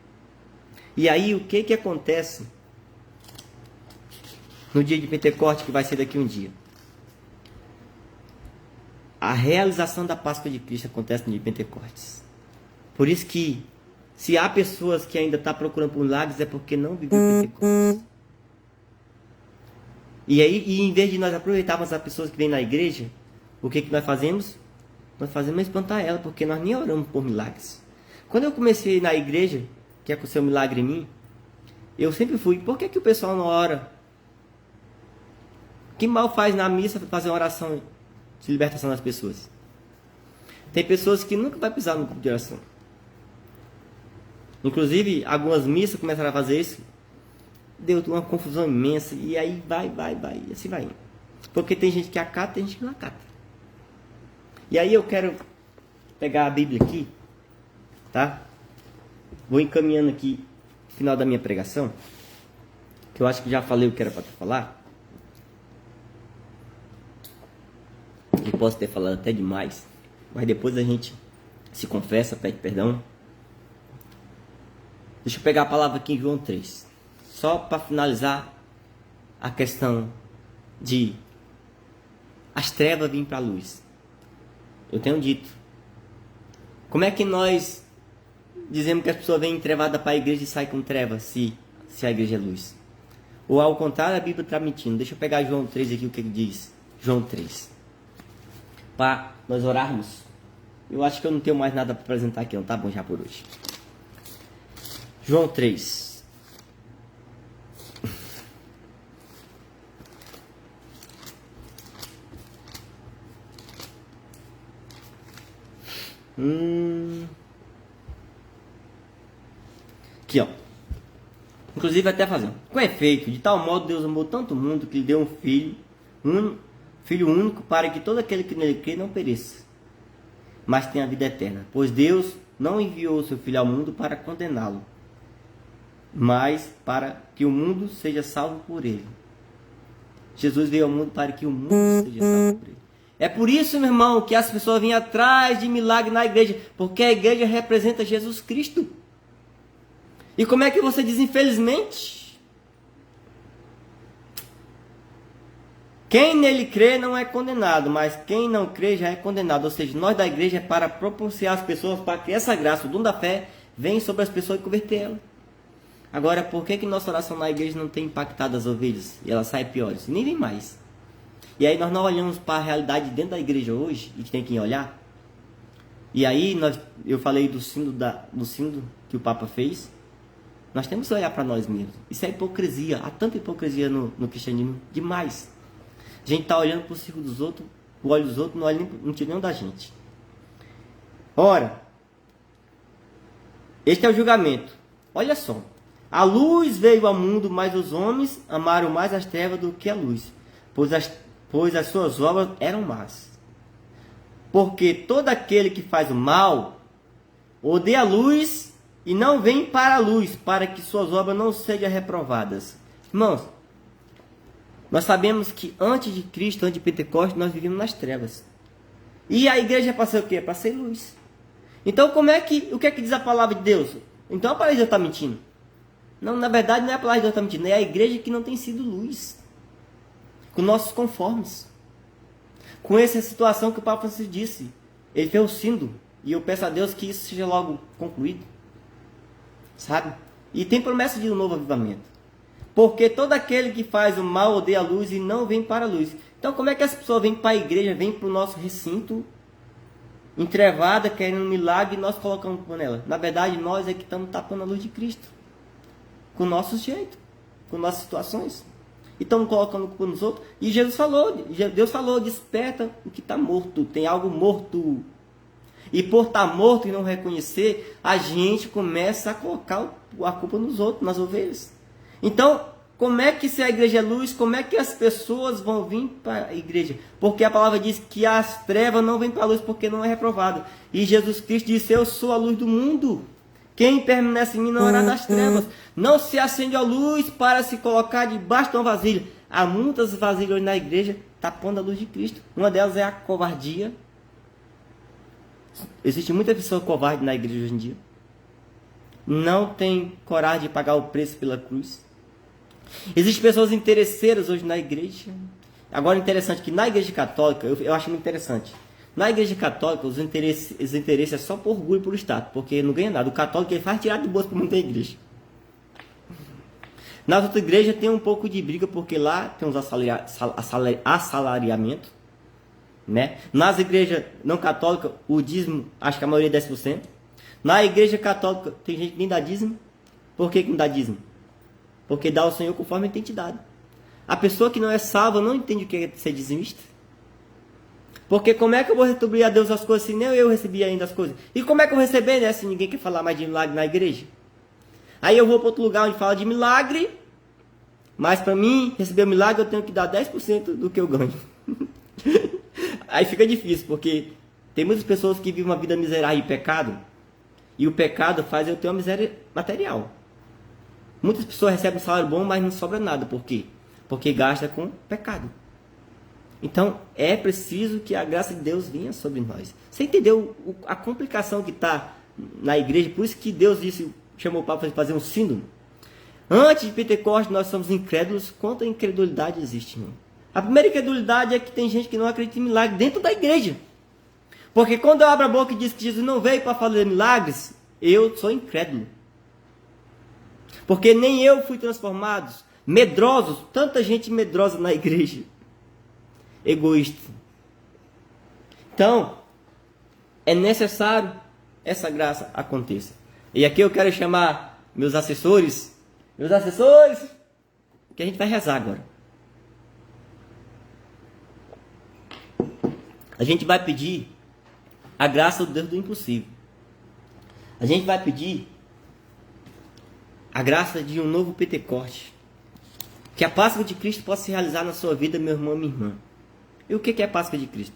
E aí o que acontece no dia de Pentecostes, que vai ser daqui um dia? A realização da Páscoa de Cristo acontece no dia de Pentecostes. Por isso que, se há pessoas que ainda estão procurando por milagres, é porque não viveu Pentecostes. E aí, em vez de nós aproveitarmos as pessoas que vêm na igreja, o que nós fazemos? Nós fazemos espantar ela, porque nós nem oramos por milagres. Quando eu comecei na igreja, que aconteceu um milagre em mim, eu sempre fui, por que o pessoal não ora? Que mal faz na missa fazer uma oração de libertação das pessoas? Tem pessoas que nunca vai pisar no grupo de oração. Inclusive, algumas missas começaram a fazer isso. Deu uma confusão imensa. E aí vai. E assim vai. Porque tem gente que acata, tem gente que não acata. E aí eu quero pegar a Bíblia aqui. Tá? Vou encaminhando aqui no final da minha pregação. Que eu acho que já falei o que era para falar. Eu posso ter falado até demais, mas depois a gente se confessa, pede perdão. Deixa eu pegar a palavra aqui em João 3. Só para finalizar a questão de as trevas virem para a luz. Eu tenho dito. Como é que nós dizemos que as pessoas vêm entrevadas para a igreja e saem com trevas se a igreja é luz? Ou ao contrário, a Bíblia está mentindo. Deixa eu pegar João 3 aqui, o que ele diz. João 3. Para nós orarmos. Eu acho que eu não tenho mais nada para apresentar aqui, não. Tá bom já por hoje. João 3. Aqui, ó. Inclusive até fazendo. Com efeito, de tal modo Deus amou tanto o mundo que lhe deu um filho único, para que todo aquele que nele crê não pereça, mas tenha a vida eterna. Pois Deus não enviou o seu Filho ao mundo para condená-lo, mas para que o mundo seja salvo por ele. Jesus veio ao mundo para que o mundo seja salvo por ele. É por isso, meu irmão, que as pessoas vêm atrás de milagre na igreja, porque a igreja representa Jesus Cristo. E como é que você diz infelizmente? Quem nele crê não é condenado, mas quem não crê já é condenado. Ou seja, nós da igreja é para proporcionar às pessoas, para que essa graça, o dom da fé, venha sobre as pessoas e converter elas. Agora, por que nossa oração na igreja não tem impactado as ovelhas? E elas saem piores? Nem vem mais. E aí nós não olhamos para a realidade dentro da igreja hoje, e que tem que olhar. E aí eu falei do sínodo que o Papa fez. Nós temos que olhar para nós mesmos. Isso é hipocrisia. Há tanta hipocrisia no cristianismo demais. A gente está olhando para o circo dos outros, o olho dos outros, não tira nenhum da gente. Ora, este é o julgamento. Olha só. A luz veio ao mundo, mas os homens amaram mais as trevas do que a luz, pois as suas obras eram más. Porque todo aquele que faz o mal odeia a luz e não vem para a luz, para que suas obras não sejam reprovadas. Irmãos, nós sabemos que antes de Cristo, antes de Pentecostes, nós vivíamos nas trevas. E a igreja é para ser o quê? É para ser luz. Então, o que é que diz a palavra de Deus? Então a palavra de Deus está mentindo? Não, na verdade não é a palavra de Deus que está mentindo, é a igreja que não tem sido luz. Com nossos conformes. Com essa situação que o Papa Francisco disse. Ele fez o sínodo. E eu peço a Deus que isso seja logo concluído. Sabe? E tem promessa de um novo avivamento. Porque todo aquele que faz o mal odeia a luz e não vem para a luz. Então como é que as pessoas vêm para a igreja, vêm para o nosso recinto, entrevada, querendo um milagre, e nós colocamos por nela? Na verdade, nós é que estamos tapando a luz de Cristo. Com o nosso jeito, com nossas situações. E estamos colocando culpa nos outros. E Deus falou, desperta o que está morto. Tem algo morto. E por estar morto e não reconhecer, a gente começa a colocar a culpa nos outros, nas ovelhas. Então, como é que se a igreja é luz, como é que as pessoas vão vir para a igreja? Porque a palavra diz que as trevas não vêm para a luz porque não é reprovado. E Jesus Cristo disse, eu sou a luz do mundo. Quem permanece em mim não irá das trevas. Não se acende a luz para se colocar debaixo de uma vasilha. Há muitas vasilhas hoje na igreja tapando a luz de Cristo. Uma delas é a covardia. Existe muita pessoa covarde na igreja hoje em dia. Não tem coragem de pagar o preço pela cruz. Existem pessoas interesseiras hoje na igreja. Agora, interessante que na igreja católica, eu acho muito interessante. Na igreja católica, os interesses é só por orgulho e por status, porque não ganha nada. O católico ele faz tirar do bolso para muita igreja. Nas outras igrejas tem um pouco de briga, porque lá tem uns assalariamento. Né? Nas igrejas não católicas, o dízimo, acho que a maioria é 10%. Na igreja católica, tem gente que nem dá dízimo. Por que não dá dízimo? Porque dá ao Senhor conforme a identidade. A pessoa que não é salva não entende o que é ser dizimista. Porque como é que eu vou retribuir a Deus as coisas se nem eu recebi ainda as coisas? E como é que eu vou receber, né, se ninguém quer falar mais de milagre na igreja? Aí eu vou para outro lugar onde fala de milagre, mas para mim receber o milagre eu tenho que dar 10% do que eu ganho. Aí fica difícil, porque tem muitas pessoas que vivem uma vida miserável e pecado, e o pecado faz eu ter uma miséria material. Muitas pessoas recebem um salário bom, mas não sobra nada. Por quê? Porque gasta com pecado. Então, é preciso que a graça de Deus venha sobre nós. Você entendeu a complicação que está na igreja? Por isso que Deus chamou o Papa para fazer um sínodo. Antes de Pentecostes, nós somos incrédulos. Quanta incredulidade existe, irmão? A primeira incredulidade é que tem gente que não acredita em milagre dentro da igreja. Porque quando eu abro a boca e diz que Jesus não veio para fazer milagres, eu sou incrédulo. Porque nem eu fui transformado. Medrosos, tanta gente medrosa na igreja. Egoísta. Então, é necessário essa graça aconteça. E aqui eu quero chamar meus assessores, que a gente vai rezar agora. A gente vai pedir a graça do Deus do impossível. A gente vai pedir a graça de um novo Pentecoste. Que a Páscoa de Cristo possa se realizar na sua vida, meu irmão e minha irmã. E o que é a Páscoa de Cristo?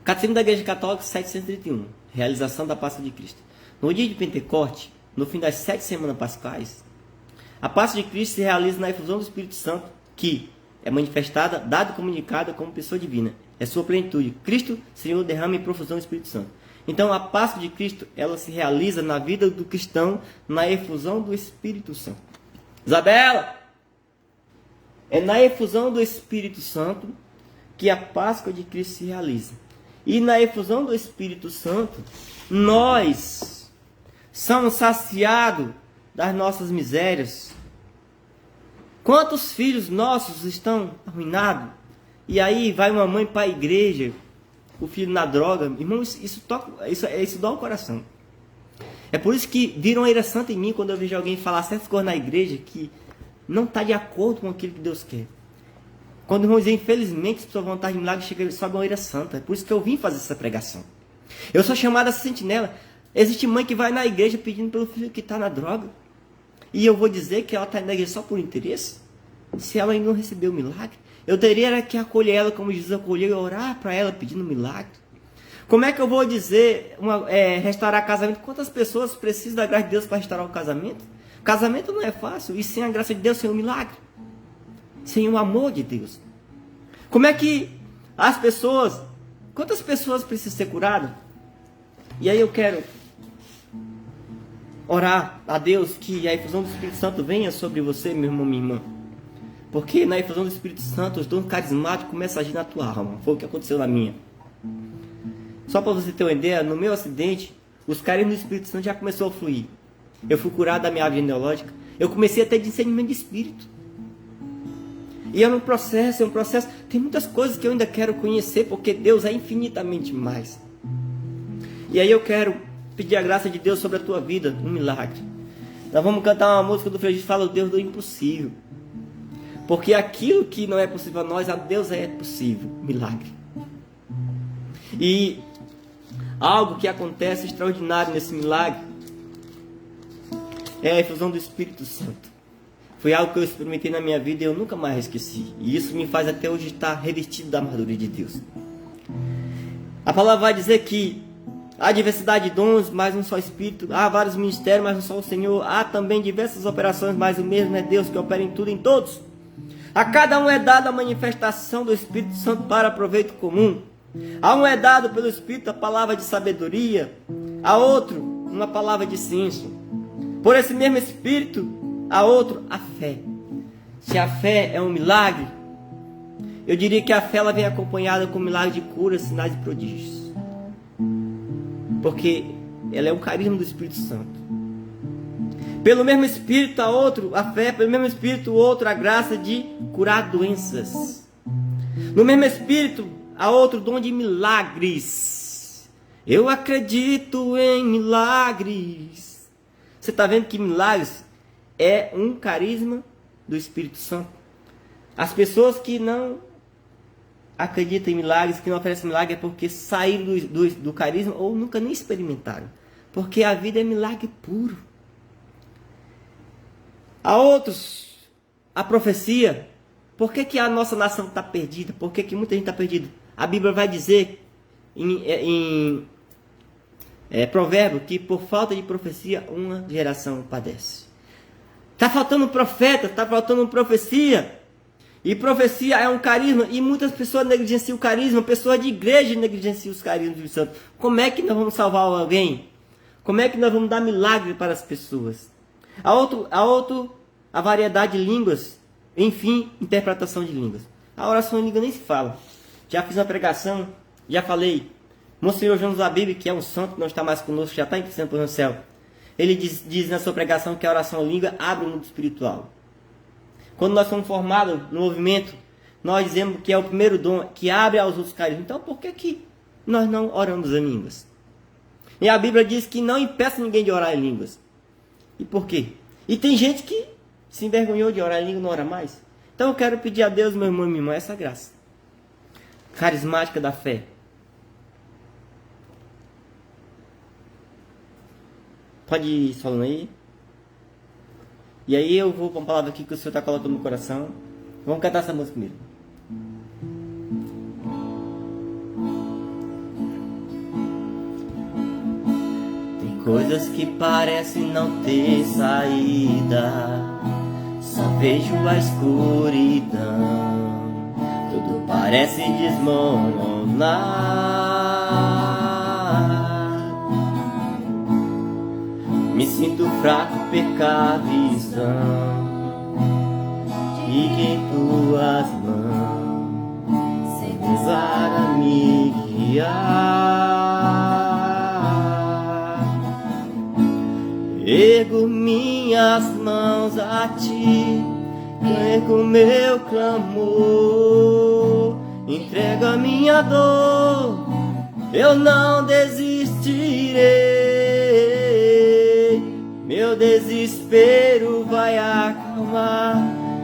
Catecismo da Igreja Católica 731. Realização da Páscoa de Cristo. No dia de Pentecoste, no fim das 7 semanas pascais, a Páscoa de Cristo se realiza na efusão do Espírito Santo, que é manifestada, dada e comunicada como pessoa divina. É sua plenitude. Cristo, Senhor, derrama em profusão do Espírito Santo. Então, a Páscoa de Cristo, ela se realiza na vida do cristão, na efusão do Espírito Santo. Isabela! É na efusão do Espírito Santo que a Páscoa de Cristo se realiza. E na efusão do Espírito Santo, nós somos saciados das nossas misérias. Quantos filhos nossos estão arruinados? E aí vai uma mãe para a igreja, o filho na droga. Irmão, isso dói o coração. É por isso que viram a ira santa em mim quando eu vejo alguém falar certas coisas na igreja que não está de acordo com aquilo que Deus quer. Quando irmãos dizem, infelizmente, se sua vontade de milagre chega sob uma ira santa. É por isso que eu vim fazer essa pregação. Eu sou chamado a sentinela. Existe mãe que vai na igreja pedindo pelo filho que está na droga. E eu vou dizer que ela está na igreja só por interesse? Se ela ainda não recebeu o milagre? Eu teria que acolher ela como Jesus acolheu e orar para ela pedindo milagre. Como é que eu vou dizer, restaurar casamento? Quantas pessoas precisam da graça de Deus para restaurar o casamento? Casamento não é fácil. E sem a graça de Deus, sem o milagre. Sem o amor de Deus. Como é que as pessoas... Quantas pessoas precisam ser curadas? E aí eu quero orar a Deus que a efusão do Espírito Santo venha sobre você, meu irmão, minha irmã. Porque na efusão do Espírito Santo, os dons carismáticos começam a agir na tua alma. Foi o que aconteceu na minha. Só para você ter uma ideia, no meu acidente, os carismas do Espírito Santo já começou a fluir. Eu fui curado da minha árvore genealógica. Eu comecei a ter discernimento de espírito. E é um processo. Tem muitas coisas que eu ainda quero conhecer, porque Deus é infinitamente mais. E aí eu quero pedir a graça de Deus sobre a tua vida, um milagre. Nós vamos cantar uma música do Frei que fala o Deus do impossível. Porque aquilo que não é possível a nós, a Deus é possível, milagre. E algo que acontece extraordinário nesse milagre é a efusão do Espírito Santo. Foi algo que eu experimentei na minha vida e eu nunca mais esqueci. E isso me faz até hoje estar revestido da armadura de Deus. A palavra vai dizer que há diversidade de dons, mas um só Espírito. Há vários ministérios, mas um só o Senhor. Há também diversas operações, mas o mesmo é Deus que opera em tudo e em todos. A cada um é dada a manifestação do Espírito Santo para proveito comum. A um é dado pelo Espírito a palavra de sabedoria, a outro uma palavra de ciência. Por esse mesmo Espírito, a outro a fé. Se a fé é um milagre, eu diria que a fé ela vem acompanhada com milagre de cura, sinais e prodígios. Porque ela é um carisma do Espírito Santo. Pelo mesmo Espírito, a outro a fé. Pelo mesmo Espírito, o outro a graça de curar doenças. No mesmo Espírito, a outro dom de milagres. Eu acredito em milagres. Você está vendo que milagres é um carisma do Espírito Santo. As pessoas que não acreditam em milagres, que não oferecem milagre, é porque saíram do carisma ou nunca nem experimentaram. Porque a vida é milagre puro. A outros, a profecia. Por que a nossa nação está perdida? Por que muita gente está perdida? A Bíblia vai dizer em provérbio que por falta de profecia uma geração padece. Está faltando profeta, está faltando profecia. E profecia é um carisma. E muitas pessoas negligenciam o carisma. Pessoas de igreja negligenciam os carismas do santo. Como é que nós vamos salvar alguém? Como é que nós vamos dar milagre para as pessoas? A variedade de línguas. Enfim, interpretação de línguas. A oração em língua nem se fala. Já fiz uma pregação, já falei. Monsenhor João Zabib, que é um santo, não está mais conosco, já está intercedendo no céu. Ele diz na sua pregação que a oração em língua abre o mundo espiritual. Quando nós somos formados no movimento, nós dizemos que é o primeiro dom que abre aos outros carismas. Então, por que nós não oramos em línguas? E a Bíblia diz que não impeça ninguém de orar em línguas. E por quê? E tem gente que se envergonhou de orar em língua e não ora mais. Então eu quero pedir a Deus, meu irmão e minha irmã, essa graça carismática da fé. Pode ir falando aí. E aí eu vou para uma palavra aqui que o Senhor está colocando no coração. Vamos cantar essa música comigo. Tem coisas que parecem não ter saída, só vejo a escuridão, tudo parece desmoronar. Me sinto fraco, perco a visão, e que em tuas mãos sem rezar a me guiar. Ergo minhas mãos a ti, ergo meu clamor, entrego a minha dor, eu não desistirei. Meu desespero vai acalmar,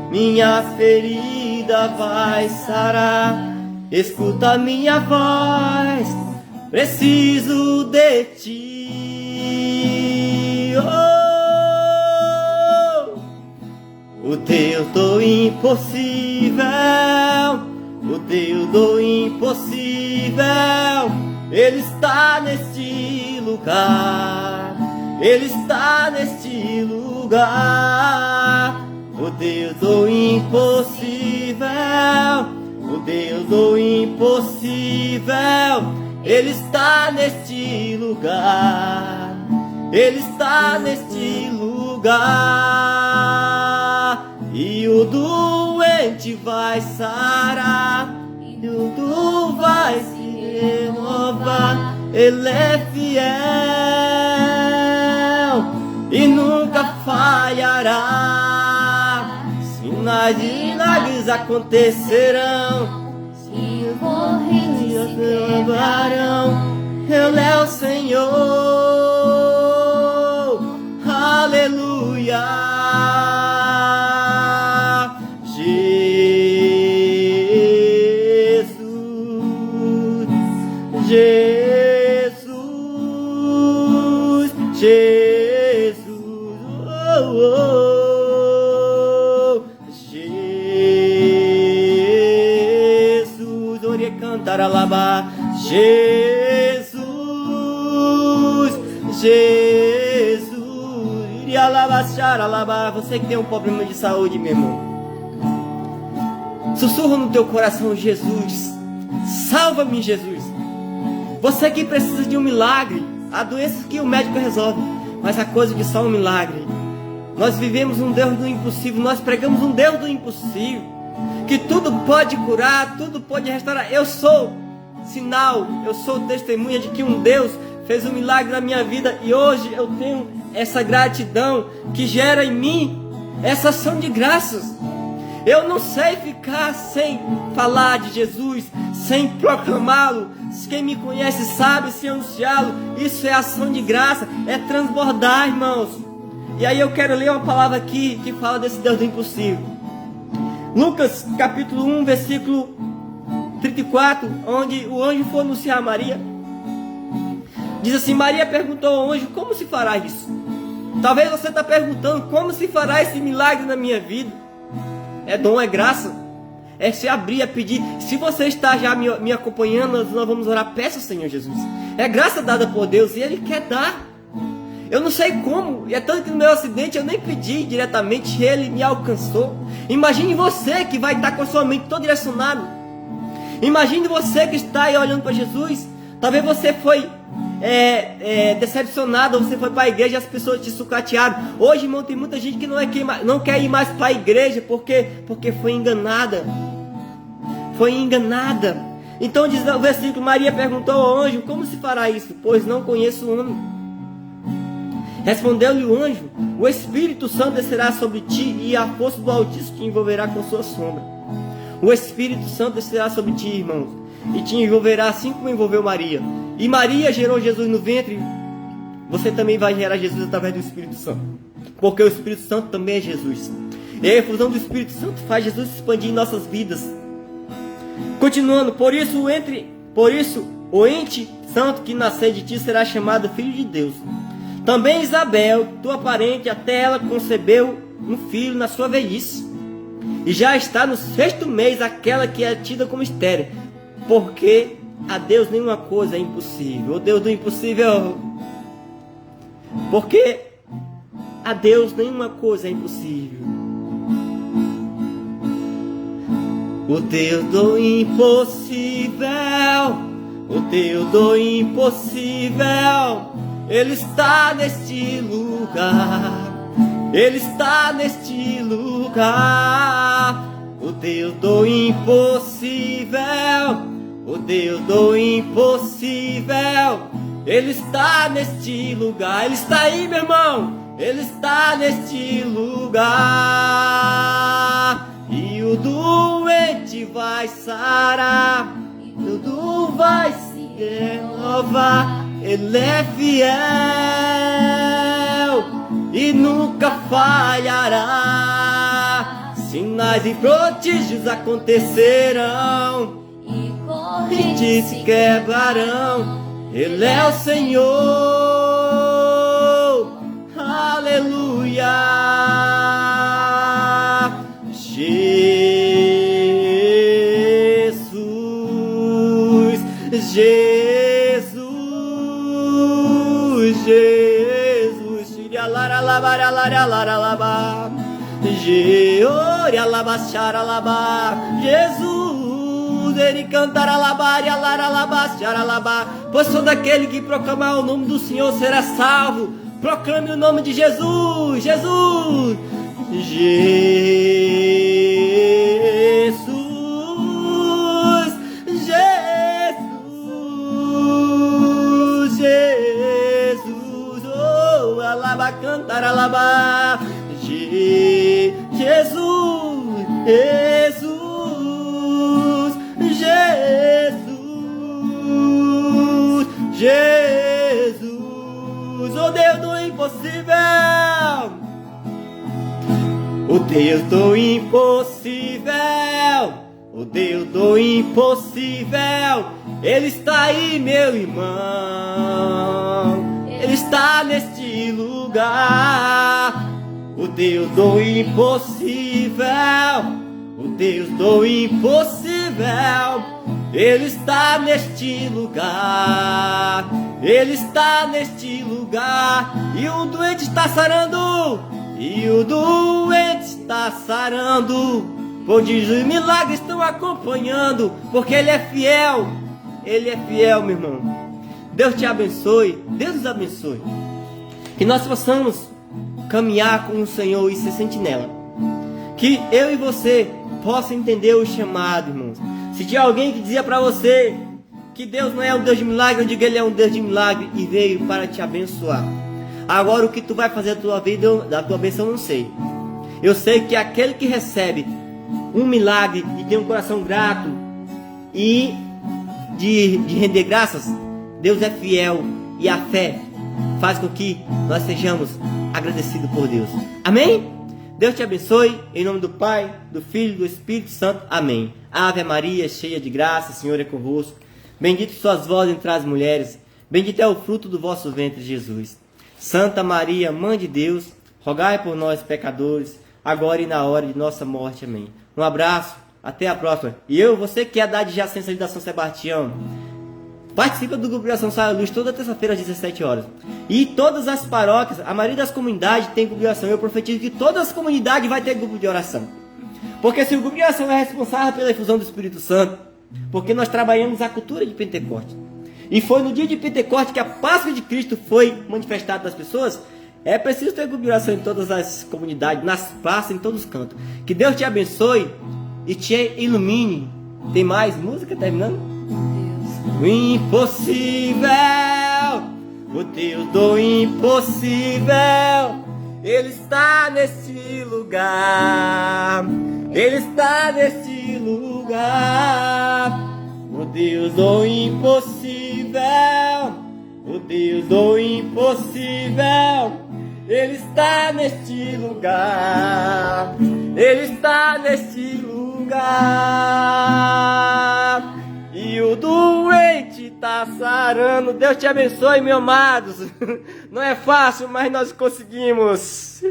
minha ferida vai sarar. Escuta minha voz, preciso de ti. Oh, o Deus do impossível, o Deus do impossível, Ele está neste lugar, Ele está neste lugar. O Deus do impossível, o Deus do impossível, Ele está neste lugar, Ele está neste lugar. E o doente vai sarar, e o doente vai se renovar. Ele é fiel e nunca falhará. Sinais e milagres acontecerão, se eu morrer se levarão. Ele é o Senhor, aleluia. Jesus, Jesus, Jesus, oh, oh. Cantaralabá, Jesus, Jesus, Irialabacharalabá. Você que tem um problema de saúde, meu irmão, sussurra no teu coração: Jesus, salva-me, Jesus. Você que precisa de um milagre, há doenças que o médico resolve, mas a coisa de só um milagre. Nós vivemos um Deus do impossível, nós pregamos um Deus do impossível, que tudo pode curar, tudo pode restaurar. Eu sou sinal, eu sou testemunha de que um Deus fez um milagre na minha vida, e hoje eu tenho essa gratidão que gera em mim essa ação de graças. Eu não sei ficar sem falar de Jesus, sem proclamá-lo. Quem me conhece sabe, sem anunciá-lo. Isso é ação de graça, é transbordar, irmãos. E aí eu quero ler uma palavra aqui que fala desse Deus do impossível. Lucas capítulo 1, versículo 34, onde o anjo foi anunciar a Maria. Diz assim: Maria perguntou ao anjo: como se fará isso? Talvez você está perguntando: como se fará esse milagre na minha vida? É dom, é graça, é se abrir, é pedir. Se você está já me acompanhando, nós vamos orar. Peça ao Senhor Jesus. É graça dada por Deus e Ele quer dar. Eu não sei como, e é tanto que no meu acidente eu nem pedi diretamente, Ele me alcançou. Imagine você que vai estar com a sua mente toda direcionada. Imagine você que está aí olhando para Jesus. Talvez você foi decepcionado, você foi para a igreja e as pessoas te sucatearam. Hoje, irmão, tem muita gente que não quer ir mais para a igreja porque foi enganada. Foi enganada. Então diz o versículo: Maria perguntou ao anjo: como se fará isso? Pois não conheço o homem. Respondeu-lhe o anjo: o Espírito Santo descerá sobre ti, e a força do Altíssimo te envolverá com sua sombra. O Espírito Santo descerá sobre ti, irmãos, e te envolverá assim como envolveu Maria. E Maria gerou Jesus no ventre. Você também vai gerar Jesus através do Espírito Santo, porque o Espírito Santo também é Jesus. E a efusão do Espírito Santo faz Jesus se expandir em nossas vidas. Continuando: por isso o ente santo que nascer de ti será chamado Filho de Deus. Também Isabel, tua parente, até ela concebeu um filho na sua velhice, e já está no 6º mês aquela que é tida como estéril, porque a Deus nenhuma coisa é impossível. O Deus do impossível, Porque a Deus nenhuma coisa é impossível. O Deus do impossível, o Deus do impossível, Ele está neste lugar. Ele está neste lugar. O Deus do impossível, o Deus do impossível, Ele está neste lugar. Ele está aí, meu irmão. Ele está neste lugar. E o doente vai sarar, tudo vai se renovar. Ele é fiel e nunca falhará. Sinais e prodígios acontecerão, E correntes se quebrarão. Ele é o Senhor, aleluia. Jesus, Jesus, Jesus. Jesus, Ele cantará alabar e alaralabá, xaralabá. Pois todo aquele que proclamar o nome do Senhor será salvo. Proclame o nome de Jesus, Jesus, Jesus, Jesus, Jesus. Oh, alaba, cantar, alaba. Jesus, Jesus, Jesus, Jesus, o Deus do impossível, o Deus do impossível, o Deus do impossível, Ele está aí, meu irmão, Ele está neste lugar. O Deus do impossível, o Deus do impossível, Ele está neste lugar. Ele está neste lugar. E o doente está sarando. E o doente está sarando. Prodígios e milagres estão acompanhando. Porque Ele é fiel. Ele é fiel, meu irmão. Deus te abençoe. Deus nos abençoe. Que nós possamos caminhar com o Senhor e ser sentinela. Que eu e você possa entender o chamado, irmãos. Se tinha alguém que dizia para você que Deus não é um Deus de milagre, eu digo, Ele é um Deus de milagre e veio para te abençoar. Agora o que tu vai fazer da tua vida, da tua bênção, eu não sei. Eu sei que aquele que recebe um milagre e tem um coração grato e de render graças, Deus é fiel e a fé faz com que nós sejamos agradecidos por Deus. Amém? Deus te abençoe, em nome do Pai, do Filho e do Espírito Santo. Amém. Ave Maria, cheia de graça, o Senhor é convosco. Bendito sois vós entre as mulheres, bendito é o fruto do vosso ventre, Jesus. Santa Maria, Mãe de Deus, rogai por nós, pecadores, agora e na hora de nossa morte. Amém. Um abraço, até a próxima. E você que é da adjacência ali da São Sebastião, participa do grupo de oração Sai à Luz toda terça-feira às 17 horas. E todas as paróquias, a maioria das comunidades tem grupo de oração. Eu profetizo que todas as comunidades vai ter grupo de oração. Porque se o grupo de oração é responsável pela efusão do Espírito Santo, porque nós trabalhamos a cultura de Pentecostes. E foi no dia de Pentecostes que a Páscoa de Cristo foi manifestada das pessoas. É preciso ter grupo de oração em todas as comunidades, nas praças, em todos os cantos. Que Deus te abençoe e te ilumine. Tem mais música terminando? O impossível, o Deus do impossível, Ele está neste lugar. Ele está neste lugar. O Deus do impossível, o Deus do impossível, Ele está neste lugar. Ele está neste lugar. E o doente está sarando. Deus te abençoe, meus amados. Não é fácil, mas nós conseguimos.